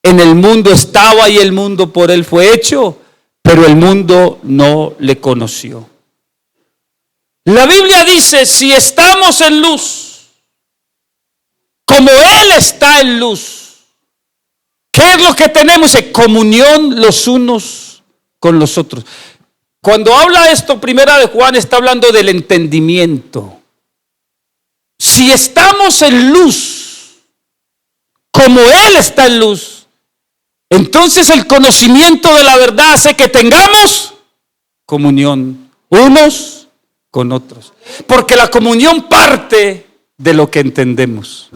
En el mundo estaba y el mundo por él fue hecho, pero el mundo no le conoció. La Biblia dice: si estamos en luz, como Él está en luz, ¿qué es lo que tenemos? Comunión los unos con los otros. Cuando habla esto, Primera de Juan está hablando del entendimiento. Si estamos en luz, como Él está en luz, entonces el conocimiento de la verdad hace que tengamos comunión unos con otros. Porque la comunión parte de lo que entendemos.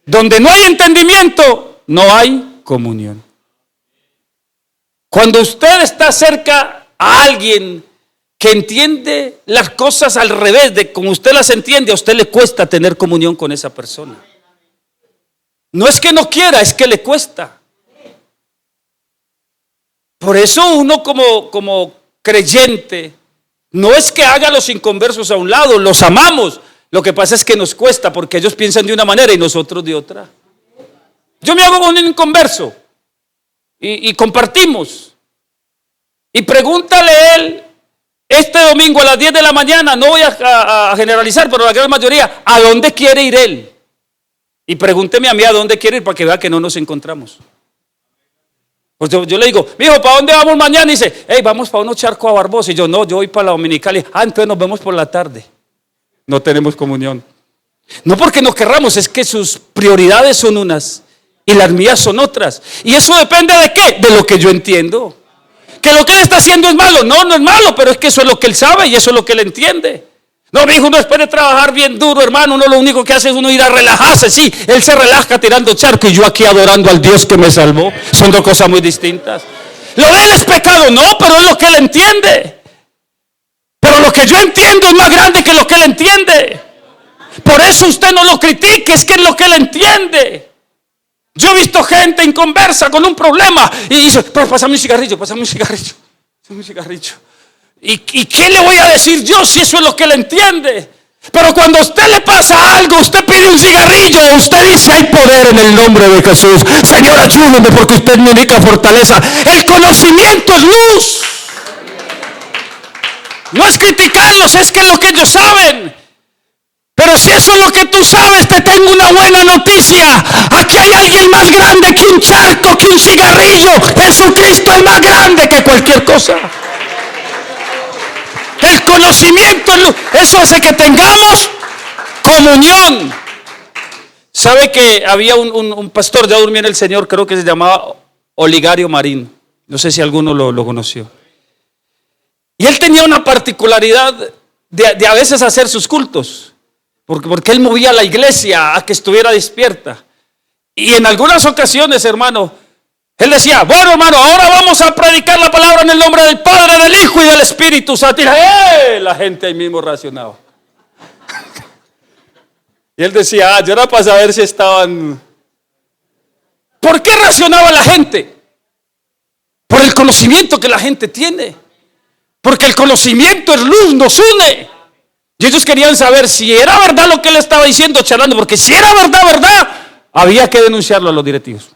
Donde no hay entendimiento, no hay comunión. Cuando usted está cerca a alguien que entiende las cosas al revés de como usted las entiende, a usted le cuesta tener comunión con esa persona. No es que no quiera, es que le cuesta. Por eso uno como creyente, no es que haga a los inconversos a un lado, los amamos. Lo que pasa es que nos cuesta, porque ellos piensan de una manera y nosotros de otra. Yo me hago con un inconverso y compartimos. Y pregúntale él, este domingo a las 10 de la mañana, no voy a generalizar, pero la gran mayoría, ¿a dónde quiere ir él? Y pregúnteme a mí a dónde quiere ir para que vea que no nos encontramos. Pues yo le digo, mijo, ¿para dónde vamos mañana? Y dice, hey, vamos para unos charcos a Barbosa. Y yo, no, yo voy para la Dominical. Y, entonces nos vemos por la tarde. No tenemos comunión. No porque no querramos, es que sus prioridades son unas y las mías son otras. Y eso depende de qué, de lo que yo entiendo. Que lo que él está haciendo es malo. No, no es malo, pero es que eso es lo que él sabe y eso es lo que él entiende. No, mi hijo, uno después de trabajar bien duro, hermano, uno lo único que hace es uno ir a relajarse. Sí, él se relaja tirando charco y yo aquí adorando al Dios que me salvó. Son dos cosas muy distintas. Lo de él es pecado, no, pero es lo que él entiende. Pero lo que yo entiendo es más grande que lo que él entiende. Por eso usted no lo critique, es que es lo que él entiende. Yo he visto gente inconversa con un problema y dice, pero pásame un cigarrillo, pásame un cigarrillo, pásame un cigarrillo. ¿Y qué le voy a decir yo si eso es lo que él entiende? Pero cuando a usted le pasa algo, usted pide un cigarrillo, usted dice, hay poder en el nombre de Jesús. Señor, ayúdeme porque usted es mi única fortaleza. El conocimiento es luz. No es criticarlos, es que es lo que ellos saben. Pero si eso es lo que tú sabes, te tengo una buena noticia. Aquí hay alguien más grande que un charco, que un cigarrillo. Jesucristo es más grande que cualquier cosa. El conocimiento, eso hace que tengamos comunión. ¿Sabe que había un pastor, ya durmió en el Señor, creo que se llamaba Oligario Marín? No sé si alguno lo conoció. Y él tenía una particularidad de a veces hacer sus cultos. Porque él movía a la iglesia a que estuviera despierta. Y en algunas ocasiones, hermano, él decía, bueno, hermano, ahora vamos a predicar la palabra en el nombre del Padre, del Hijo y del Espíritu Santo. La gente ahí mismo racionaba. Y él decía, yo era para saber si estaban... ¿Por qué racionaba la gente? Por el conocimiento que la gente tiene. Porque el conocimiento es luz, nos une. Y ellos querían saber si era verdad lo que él estaba diciendo, charlando. Porque si era verdad, había que denunciarlo a los directivos.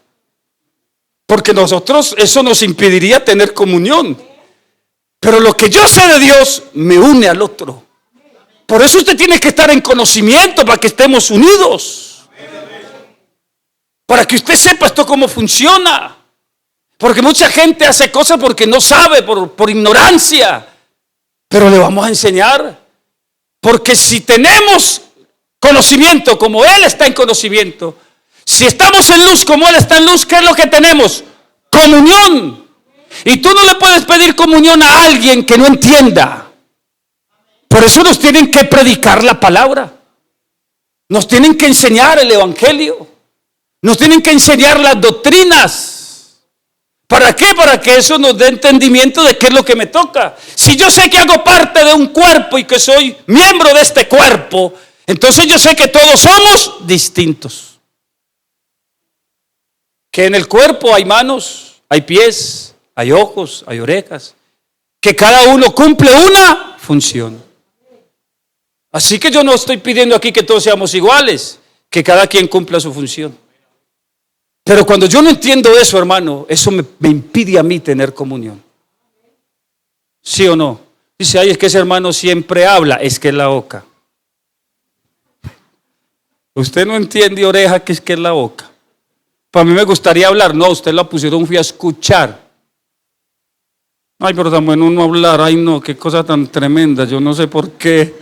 Porque nosotros, eso nos impediría tener comunión. Pero lo que yo sé de Dios me une al otro. Por eso usted tiene que estar en conocimiento para que estemos unidos. Para que usted sepa esto cómo funciona. Porque mucha gente hace cosas porque no sabe, por ignorancia. Pero le vamos a enseñar. Porque si tenemos conocimiento como Él está en conocimiento, si estamos en luz como Él está en luz, ¿qué es lo que tenemos? Comunión. Y tú no le puedes pedir comunión a alguien que no entienda. Por eso nos tienen que predicar la palabra. Nos tienen que enseñar el evangelio. Nos tienen que enseñar las doctrinas. ¿Para qué? Para que eso nos dé entendimiento de qué es lo que me toca. Si yo sé que hago parte de un cuerpo y que soy miembro de este cuerpo, entonces yo sé que todos somos distintos. Que en el cuerpo hay manos, hay pies, hay ojos, hay orejas. Que cada uno cumple una función. Así que yo no estoy pidiendo aquí que todos seamos iguales, que cada quien cumpla su función. Pero cuando yo no entiendo eso, hermano, eso me impide a mí tener comunión. ¿Sí o no? Dice, ay, es que ese hermano siempre habla, es que es la boca. Usted no entiende, oreja, que es la boca. Para mí me gustaría hablar, no, usted la pusieron, fui a escuchar. Ay, pero tan bueno no hablar, ay no, qué cosa tan tremenda, yo no sé por qué.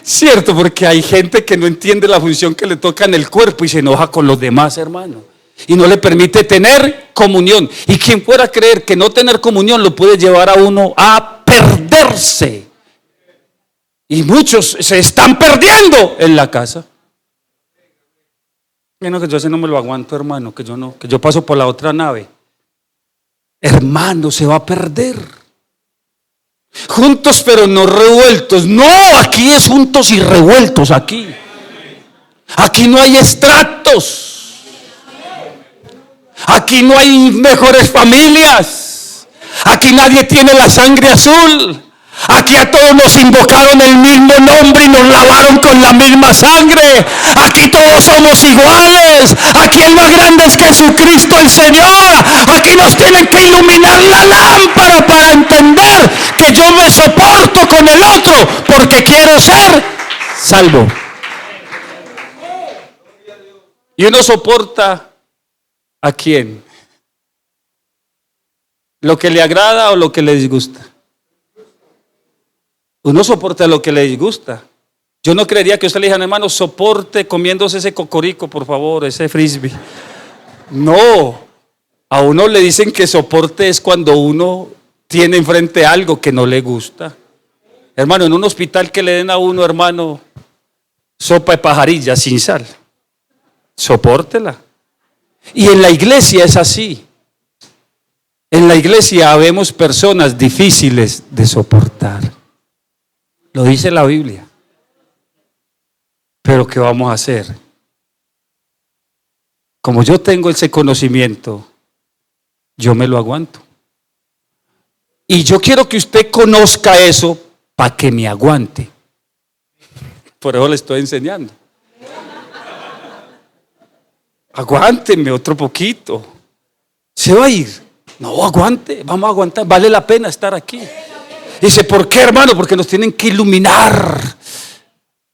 Cierto, porque hay gente que no entiende la función que le toca en el cuerpo y se enoja con los demás, hermano. Y no le permite tener comunión. Y quien fuera a creer que no tener comunión lo puede llevar a uno a perderse. Y muchos se están perdiendo en la casa. Bueno, que yo ese no me lo aguanto, hermano, que yo paso por la otra nave. Hermano, se va a perder. Juntos pero no revueltos. No, aquí es juntos y revueltos aquí. Aquí no hay estratos. Aquí no hay mejores familias. Aquí nadie tiene la sangre azul. Aquí a todos nos invocaron el mismo nombre y nos lavaron con la misma sangre. Aquí todos somos iguales. Aquí el más grande es Jesucristo el Señor. Aquí nos tienen que iluminar la lámpara para entender que yo me soporto con el otro porque quiero ser salvo. ¿Y uno soporta a quién? ¿Lo que le agrada o lo que le disgusta? Uno soporta lo que le disgusta. Yo no creería que usted le dijera, hermano, soporte comiéndose ese cocorico, por favor, ese frisbee. No, a uno le dicen que soporte es cuando uno tiene enfrente algo que no le gusta. Hermano, en un hospital que le den a uno, hermano, sopa de pajarilla sin sal, sopórtela. Y en la iglesia es así. En la iglesia habemos personas difíciles de soportar. Lo dice la Biblia. Pero ¿qué vamos a hacer? Como yo tengo ese conocimiento, yo me lo aguanto. Y yo quiero que usted conozca eso para que me aguante. Por eso le estoy enseñando. Aguánteme otro poquito. ¿Se va a ir? No, aguante, vamos a aguantar. Vale la pena estar aquí. Dice, ¿por qué, hermano? Porque nos tienen que iluminar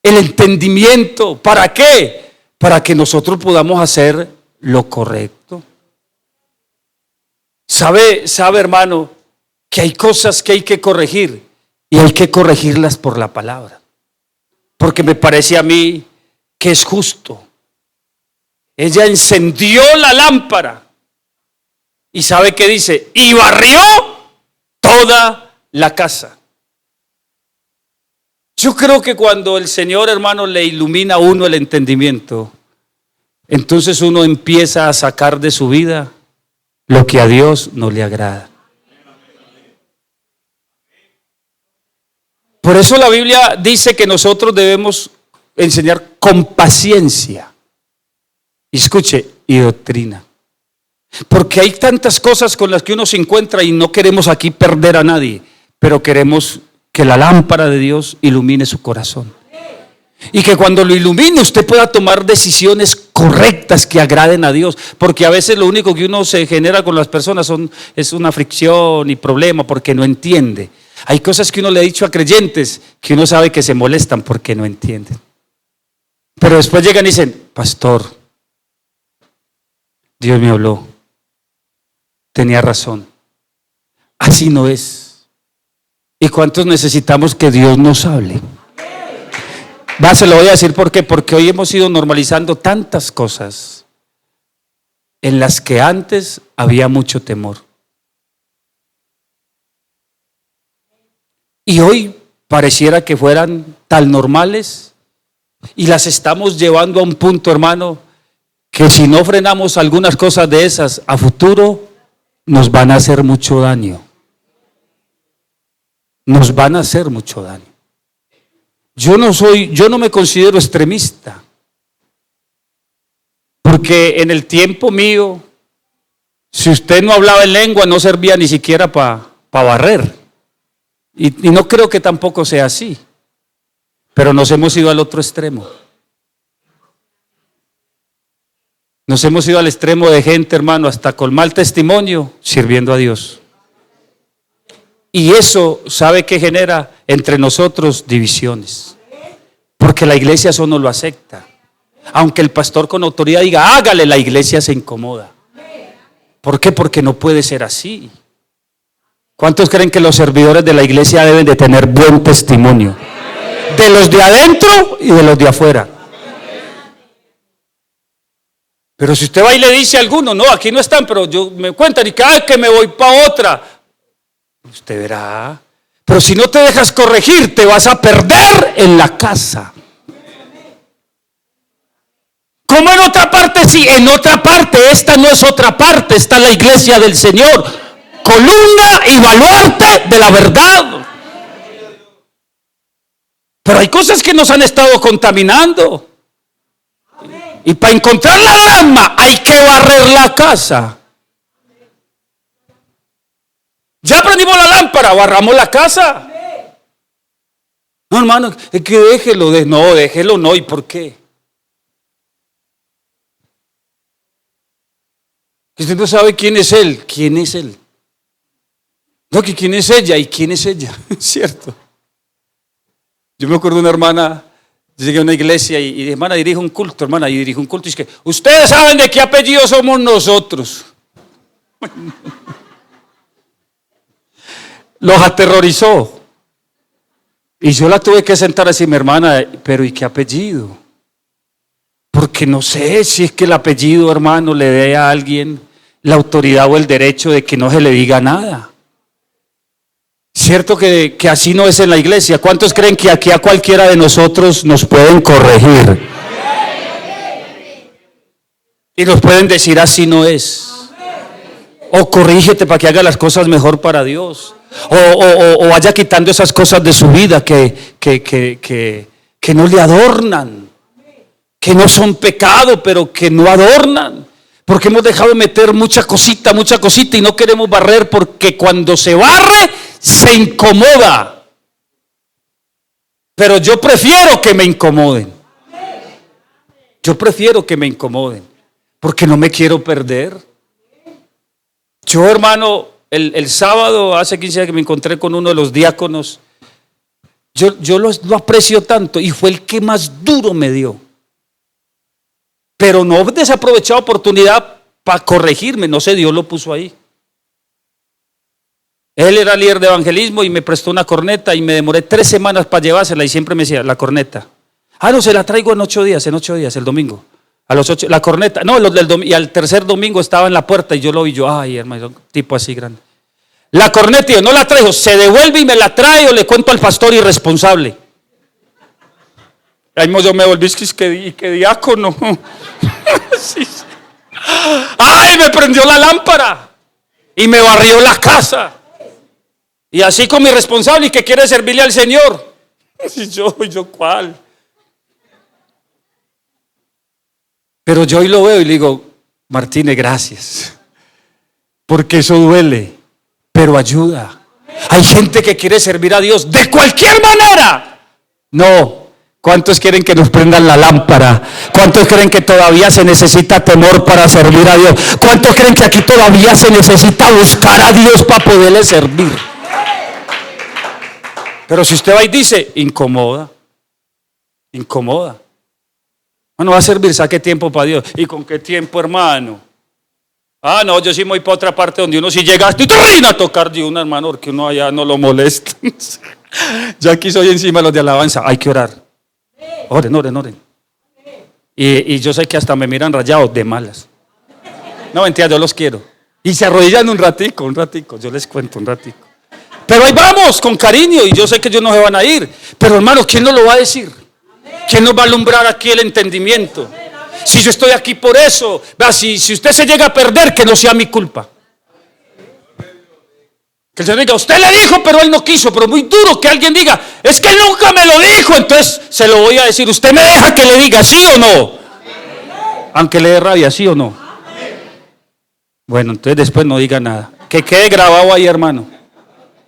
el entendimiento. ¿Para qué? Para que nosotros podamos hacer lo correcto. ¿Sabe, hermano, que hay cosas que hay que corregir y hay que corregirlas por la palabra? Porque me parece a mí que es justo. Ella encendió la lámpara y ¿sabe qué dice? Y barrió toda la casa. Yo creo que cuando el Señor, hermano, le ilumina a uno el entendimiento, entonces uno empieza a sacar de su vida lo que a Dios no le agrada. Por eso la Biblia dice que nosotros debemos enseñar con paciencia. Y escuche, y doctrina. Porque hay tantas cosas con las que uno se encuentra y no queremos aquí perder a nadie, pero queremos que la lámpara de Dios ilumine su corazón. Y que cuando lo ilumine usted pueda tomar decisiones correctas que agraden a Dios. Porque a veces lo único que uno se genera con las personas es una fricción y problema porque no entiende. Hay cosas que uno le ha dicho a creyentes que uno sabe que se molestan porque no entienden. Pero después llegan y dicen, pastor, Dios me habló. Tenía razón. Así no es. ¿Y cuántos necesitamos que Dios nos hable? Se lo voy a decir por qué. Porque hoy hemos ido normalizando tantas cosas en las que antes había mucho temor. Y hoy pareciera que fueran tan normales y las estamos llevando a un punto, hermano, que si no frenamos algunas cosas de esas a futuro, nos van a hacer mucho daño. Nos van a hacer mucho daño. Yo no me considero extremista. Porque en el tiempo mío, si usted no hablaba en lengua, no servía ni siquiera para barrer. Y no creo que tampoco sea así. Pero nos hemos ido al otro extremo. Nos hemos ido al extremo de gente, hermano, hasta con mal testimonio, sirviendo a Dios. Y eso, ¿sabe qué genera entre nosotros? Divisiones. Porque la iglesia eso no lo acepta. Aunque el pastor con autoridad diga, hágale, la iglesia se incomoda. ¿Por qué? Porque no puede ser así. ¿Cuántos creen que los servidores de la iglesia deben de tener buen testimonio? De los de adentro y de los de afuera. Pero si usted va y le dice a alguno, no, aquí no están, pero yo me cuentan y cada vez que me voy para otra, usted verá. Pero si no te dejas corregir, te vas a perder en la casa. ¿Cómo en otra parte? Sí, en otra parte. Esta no es otra parte, está la iglesia del Señor. Columna y baluarte de la verdad. Pero hay cosas que nos han estado contaminando. Y para encontrar la lama hay que barrer la casa. Ya prendimos la lámpara, barramos la casa. No, hermano, es que déjelo. No, déjelo no. ¿Y por qué? Que usted no sabe quién es él. ¿Quién es él? No, que quién es ella y quién es ella. ¿Cierto? Yo me acuerdo de una hermana, yo llegué a una iglesia y dije, hermana, dirijo un culto, hermana, y dirijo un culto. Y es que, ustedes saben de qué apellido somos nosotros. Los aterrorizó. Y yo la tuve que sentar así, mi hermana, pero ¿y qué apellido? Porque no sé si es que el apellido, hermano, le dé a alguien la autoridad o el derecho de que no se le diga nada. Cierto que así no es en la iglesia. ¿Cuántos creen que aquí a cualquiera de nosotros nos pueden corregir? Y nos pueden decir así no es. O corrígete para que haga las cosas mejor para Dios. O vaya quitando esas cosas de su vida que no le adornan. Que no son pecado, pero que no adornan. Porque hemos dejado de meter mucha cosita y no queremos barrer porque cuando se barre se incomoda. Pero yo prefiero que me incomoden. Yo prefiero que me incomoden porque no me quiero perder. Yo, hermano, el sábado, hace 15 días que me encontré con uno de los diáconos, yo lo aprecio tanto y fue el que más duro me dio. Pero no desaprovechó la oportunidad para corregirme, no sé, Dios lo puso ahí. Él era líder de evangelismo y me prestó una corneta y me demoré 3 semanas para llevársela y siempre me decía, la corneta. No, se la traigo en 8 días, el domingo. A los 8, la corneta, no, y al tercer domingo estaba en la puerta y yo lo vi, ay hermano, tipo así grande. La corneta, yo no la traigo, se devuelve y me la trae o le cuento al pastor irresponsable. Ahí yo me volví, que diácono. Sí. ¡Ay! Me prendió la lámpara y me barrió la casa. Y así con mi responsable y que quiere servirle al Señor. Y yo ¿cuál? Pero yo hoy lo veo y le digo, Martínez, gracias. Porque eso duele, pero ayuda. Hay gente que quiere servir a Dios de cualquier manera. No. ¿Cuántos quieren que nos prendan la lámpara? ¿Cuántos creen que todavía se necesita temor para servir a Dios? ¿Cuántos creen que aquí todavía se necesita buscar a Dios para poderle servir? Pero si usted va y dice, incomoda. No va a servir, saque tiempo para Dios. ¿Y con qué tiempo, hermano? No, yo sí me voy para otra parte donde uno sí llega y termina a tocar de una, hermano, porque uno allá no lo molesta. Yo aquí soy encima de los de alabanza, hay que orar. Oren. Y yo sé que hasta me miran rayados de malas. No, mentira, yo los quiero. Y se arrodillan un ratico, yo les cuento un ratico. Pero ahí vamos, con cariño, y yo sé que ellos no se van a ir. Pero hermano, ¿quién nos lo va a decir? ¿Quién nos va a alumbrar aquí el entendimiento? Si yo estoy aquí por eso, si usted se llega a perder, que no sea mi culpa. Que el Señor diga, usted le dijo, pero él no quiso. Pero muy duro que alguien diga, es que él nunca me lo dijo. Entonces se lo voy a decir, ¿usted me deja que le diga sí o no? Aunque le dé rabia, ¿sí o no? Bueno, entonces después no diga nada. Que quede grabado ahí, hermano,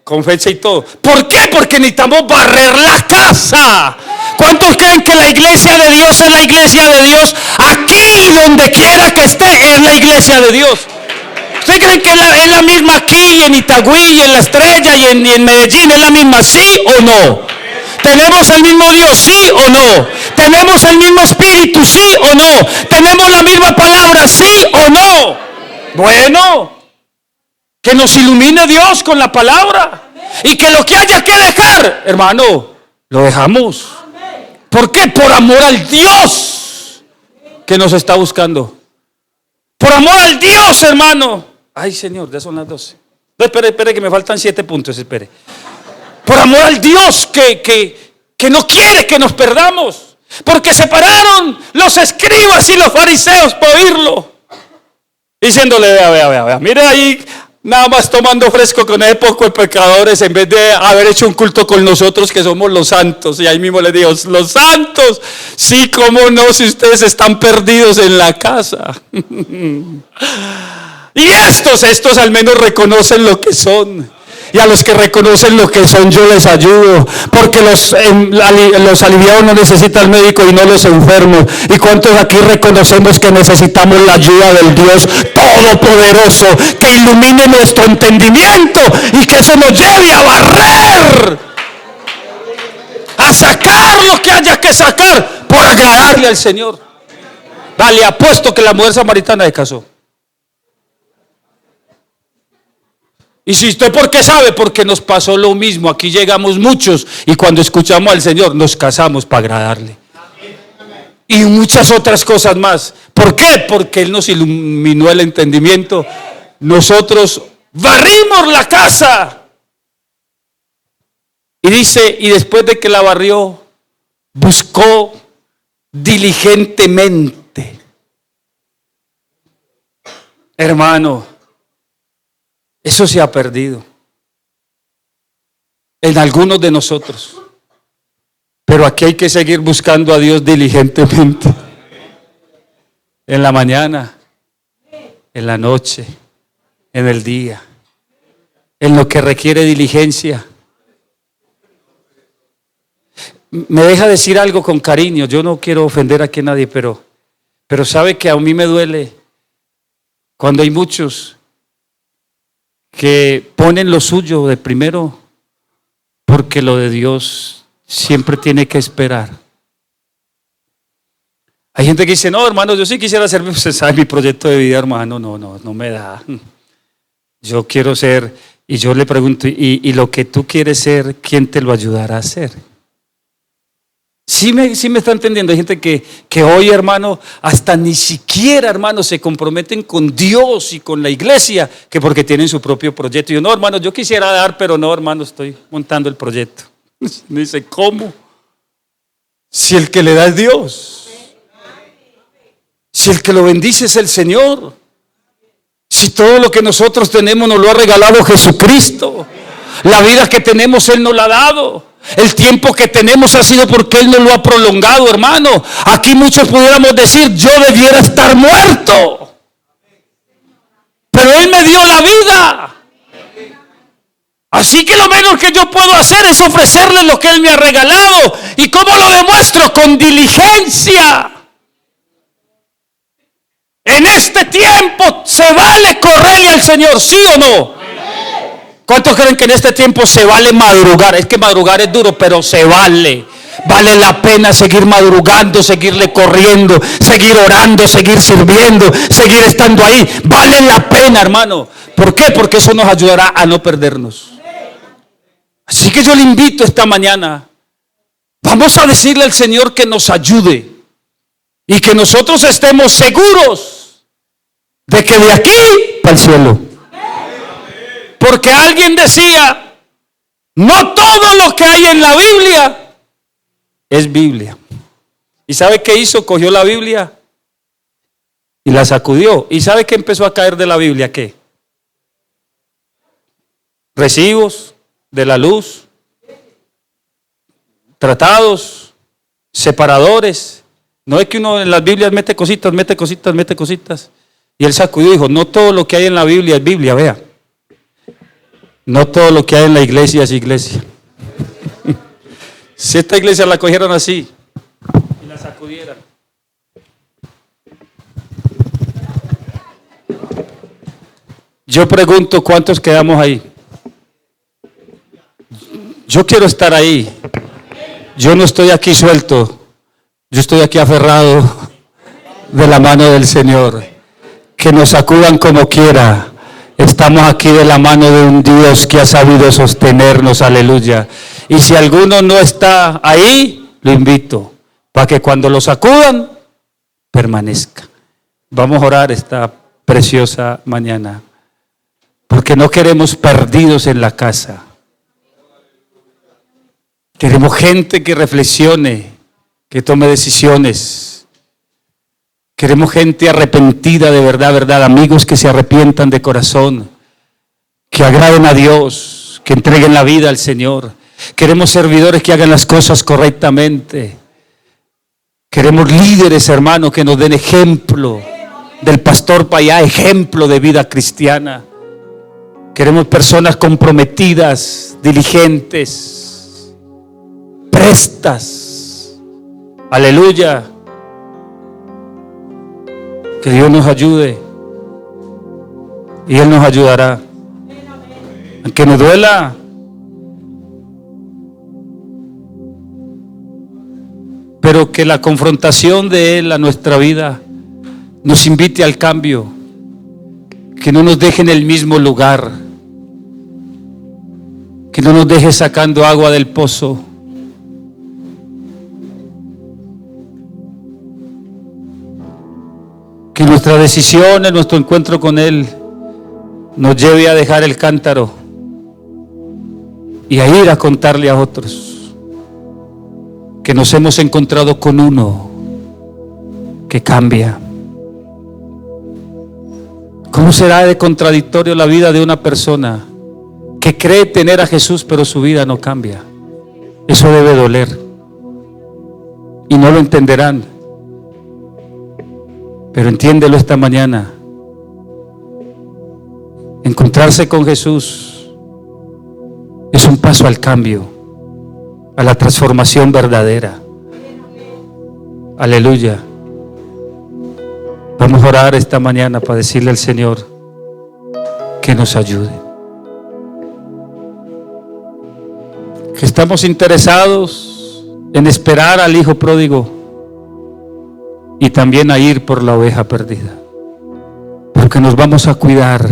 con fecha y todo. ¿Por qué? Porque necesitamos barrer la casa. ¿Cuántos creen que la iglesia de Dios es la iglesia de Dios? Aquí, donde quiera que esté, es la iglesia de Dios. ¿Ustedes creen que es la misma aquí, en Itagüí, y en La Estrella, y en Medellín, es la misma, sí o no? ¿Tenemos el mismo Dios, sí o no? ¿Tenemos el mismo Espíritu, sí o no? ¿Tenemos la misma palabra, sí o no? Bueno, que nos ilumine Dios con la palabra. Y que lo que haya que dejar, hermano, lo dejamos. ¿Por qué? Por amor al Dios que nos está buscando. Por amor al Dios, hermano. Ay, Señor, ya son las 12. No, espere, que me faltan 7 puntos, espere. Por amor al Dios que no quiere que nos perdamos. Porque se pararon los escribas y los fariseos para oírlo. Diciéndole, vea, mire ahí, nada más tomando fresco con ese poco de pecadores, en vez de haber hecho un culto con nosotros que somos los santos. Y ahí mismo le digo, los santos, sí, cómo no, si ustedes están perdidos en la casa. Y estos al menos reconocen lo que son. Y a los que reconocen lo que son, yo les ayudo. Porque los aliviados no necesitan médico y no los enfermos. ¿Y cuántos aquí reconocemos que necesitamos la ayuda del Dios Todopoderoso? Que ilumine nuestro entendimiento y que eso nos lleve a barrer, a sacar lo que haya que sacar por agradarle al Señor. Vale, apuesto que la mujer samaritana se casó. Y si usted, ¿por qué sabe? Porque nos pasó lo mismo. Aquí llegamos muchos y cuando escuchamos al Señor nos casamos para agradarle. Y muchas otras cosas más. ¿Por qué? Porque Él nos iluminó el entendimiento. Nosotros barrimos la casa. Y dice, y después de que la barrió, buscó diligentemente. Hermano, eso se ha perdido en algunos de nosotros. Pero aquí hay que seguir buscando a Dios diligentemente. En la mañana, en la noche, en el día, en lo que requiere diligencia. Me deja decir algo con cariño. Yo no quiero ofender aquí a nadie, pero sabe que a mí me duele cuando hay muchos que ponen lo suyo de primero, porque lo de Dios siempre tiene que esperar. Hay gente que dice, no, hermano, yo sí quisiera hacer, usted sabe, mi proyecto de vida, hermano, no me da. Yo quiero ser, y yo le pregunto, ¿y lo que tú quieres ser, quién te lo ayudará a hacer? Sí me está entendiendo. Hay gente que hoy, hermano, hasta ni siquiera, hermano, se comprometen con Dios y con la iglesia, que porque tienen su propio proyecto. Y yo, no, hermano, yo quisiera dar, pero no, hermano, estoy montando el proyecto. Me dice, ¿cómo? Si el que le da es Dios. Si el que lo bendice es el Señor. Si todo lo que nosotros tenemos nos lo ha regalado Jesucristo. La vida que tenemos Él nos la ha dado. El tiempo que tenemos ha sido porque Él nos lo ha prolongado, hermano. Aquí muchos pudiéramos decir, yo debiera estar muerto, pero Él me dio la vida. Así que lo menos que yo puedo hacer es ofrecerle lo que Él me ha regalado. ¿Y cómo lo demuestro? Con diligencia. En este tiempo se vale correrle al Señor, ¿sí o no? ¿Cuántos creen que en este tiempo se vale madrugar? Es que madrugar es duro, pero se vale. Vale la pena seguir madrugando, seguirle corriendo, seguir orando, seguir sirviendo, seguir estando ahí. Vale la pena, hermano. ¿Por qué? Porque eso nos ayudará a no perdernos. Así que yo le invito esta mañana. Vamos a decirle al Señor que nos ayude y que nosotros estemos seguros de que de aquí para el cielo. Porque alguien decía, no todo lo que hay en la Biblia es Biblia. ¿Y sabe qué hizo? Cogió la Biblia y la sacudió. ¿Y sabe qué empezó a caer de la Biblia? ¿Qué? Recibos de la luz, tratados, separadores. No es que uno en las Biblias mete cositas. Y él sacudió y dijo, no todo lo que hay en la Biblia es Biblia, vea. No todo lo que hay en la iglesia es iglesia. Si esta iglesia la cogieran así y la sacudieran. Yo pregunto, ¿cuántos quedamos ahí? Yo quiero estar ahí. Yo no estoy aquí suelto. Yo estoy aquí aferrado de la mano del Señor. Que nos sacudan como quiera. Estamos aquí de la mano de un Dios que ha sabido sostenernos, aleluya. Y si alguno no está ahí, lo invito, para que cuando lo sacudan, permanezca. Vamos a orar esta preciosa mañana, porque no queremos perdidos en la casa. Queremos gente que reflexione, que tome decisiones. Queremos gente arrepentida de verdad, amigos que se arrepientan de corazón, que agraden a Dios, que entreguen la vida al Señor. Queremos servidores que hagan las cosas correctamente. Queremos líderes, hermanos, que nos den ejemplo del pastor para allá, ejemplo de vida cristiana. Queremos personas comprometidas, diligentes, prestas. Aleluya. Que Dios nos ayude. Y Él nos ayudará. Aunque nos duela. Pero que la confrontación de Él a nuestra vida nos invite al cambio. Que no nos deje en el mismo lugar. Que no nos deje sacando agua del pozo. Que nuestra decisión en nuestro encuentro con Él nos lleve a dejar el cántaro y a ir a contarle a otros que nos hemos encontrado con uno que cambia. ¿Cómo será de contradictorio la vida de una persona que cree tener a Jesús pero su vida no cambia? Eso debe doler y no lo entenderán. Pero entiéndelo esta mañana. Encontrarse con Jesús es un paso al cambio, a la transformación verdadera. Aleluya. Vamos a orar esta mañana para decirle al Señor que nos ayude. Que estamos interesados en esperar al Hijo pródigo y también a ir por la oveja perdida. Porque nos vamos a cuidar.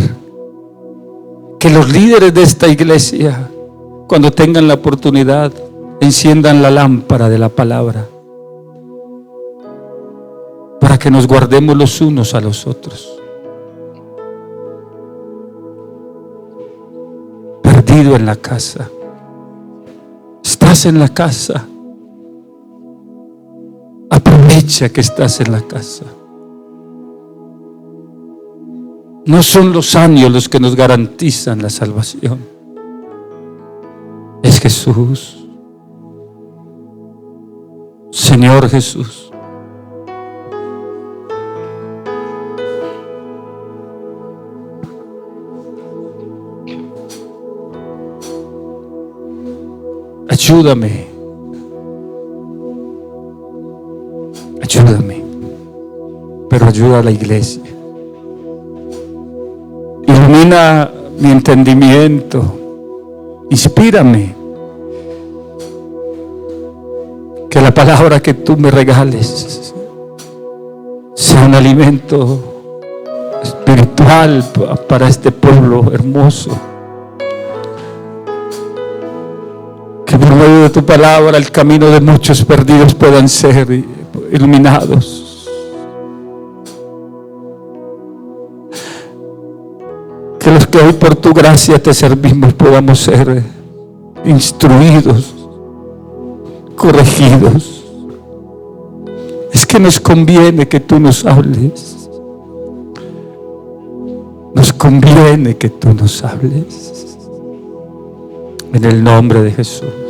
Que los líderes de esta iglesia, cuando tengan la oportunidad, enciendan la lámpara de la palabra. Para que nos guardemos los unos a los otros. Perdido en la casa. Estás en la casa. Aprovecha que estás en la casa. No son los años los que nos garantizan la salvación. Es Jesús. Señor Jesús. Ayúdame. Ayúdame. Pero ayuda a la iglesia. Ilumina mi entendimiento. Inspírame. Que la palabra que tú me regales sea un alimento espiritual para este pueblo hermoso. Que por medio de tu palabra el camino de muchos perdidos puedan ser iluminados. Que los que hoy por tu gracia te servimos podamos ser instruidos, corregidos. Es que nos conviene que tú nos hables. Nos conviene que tú nos hables. En el nombre de Jesús.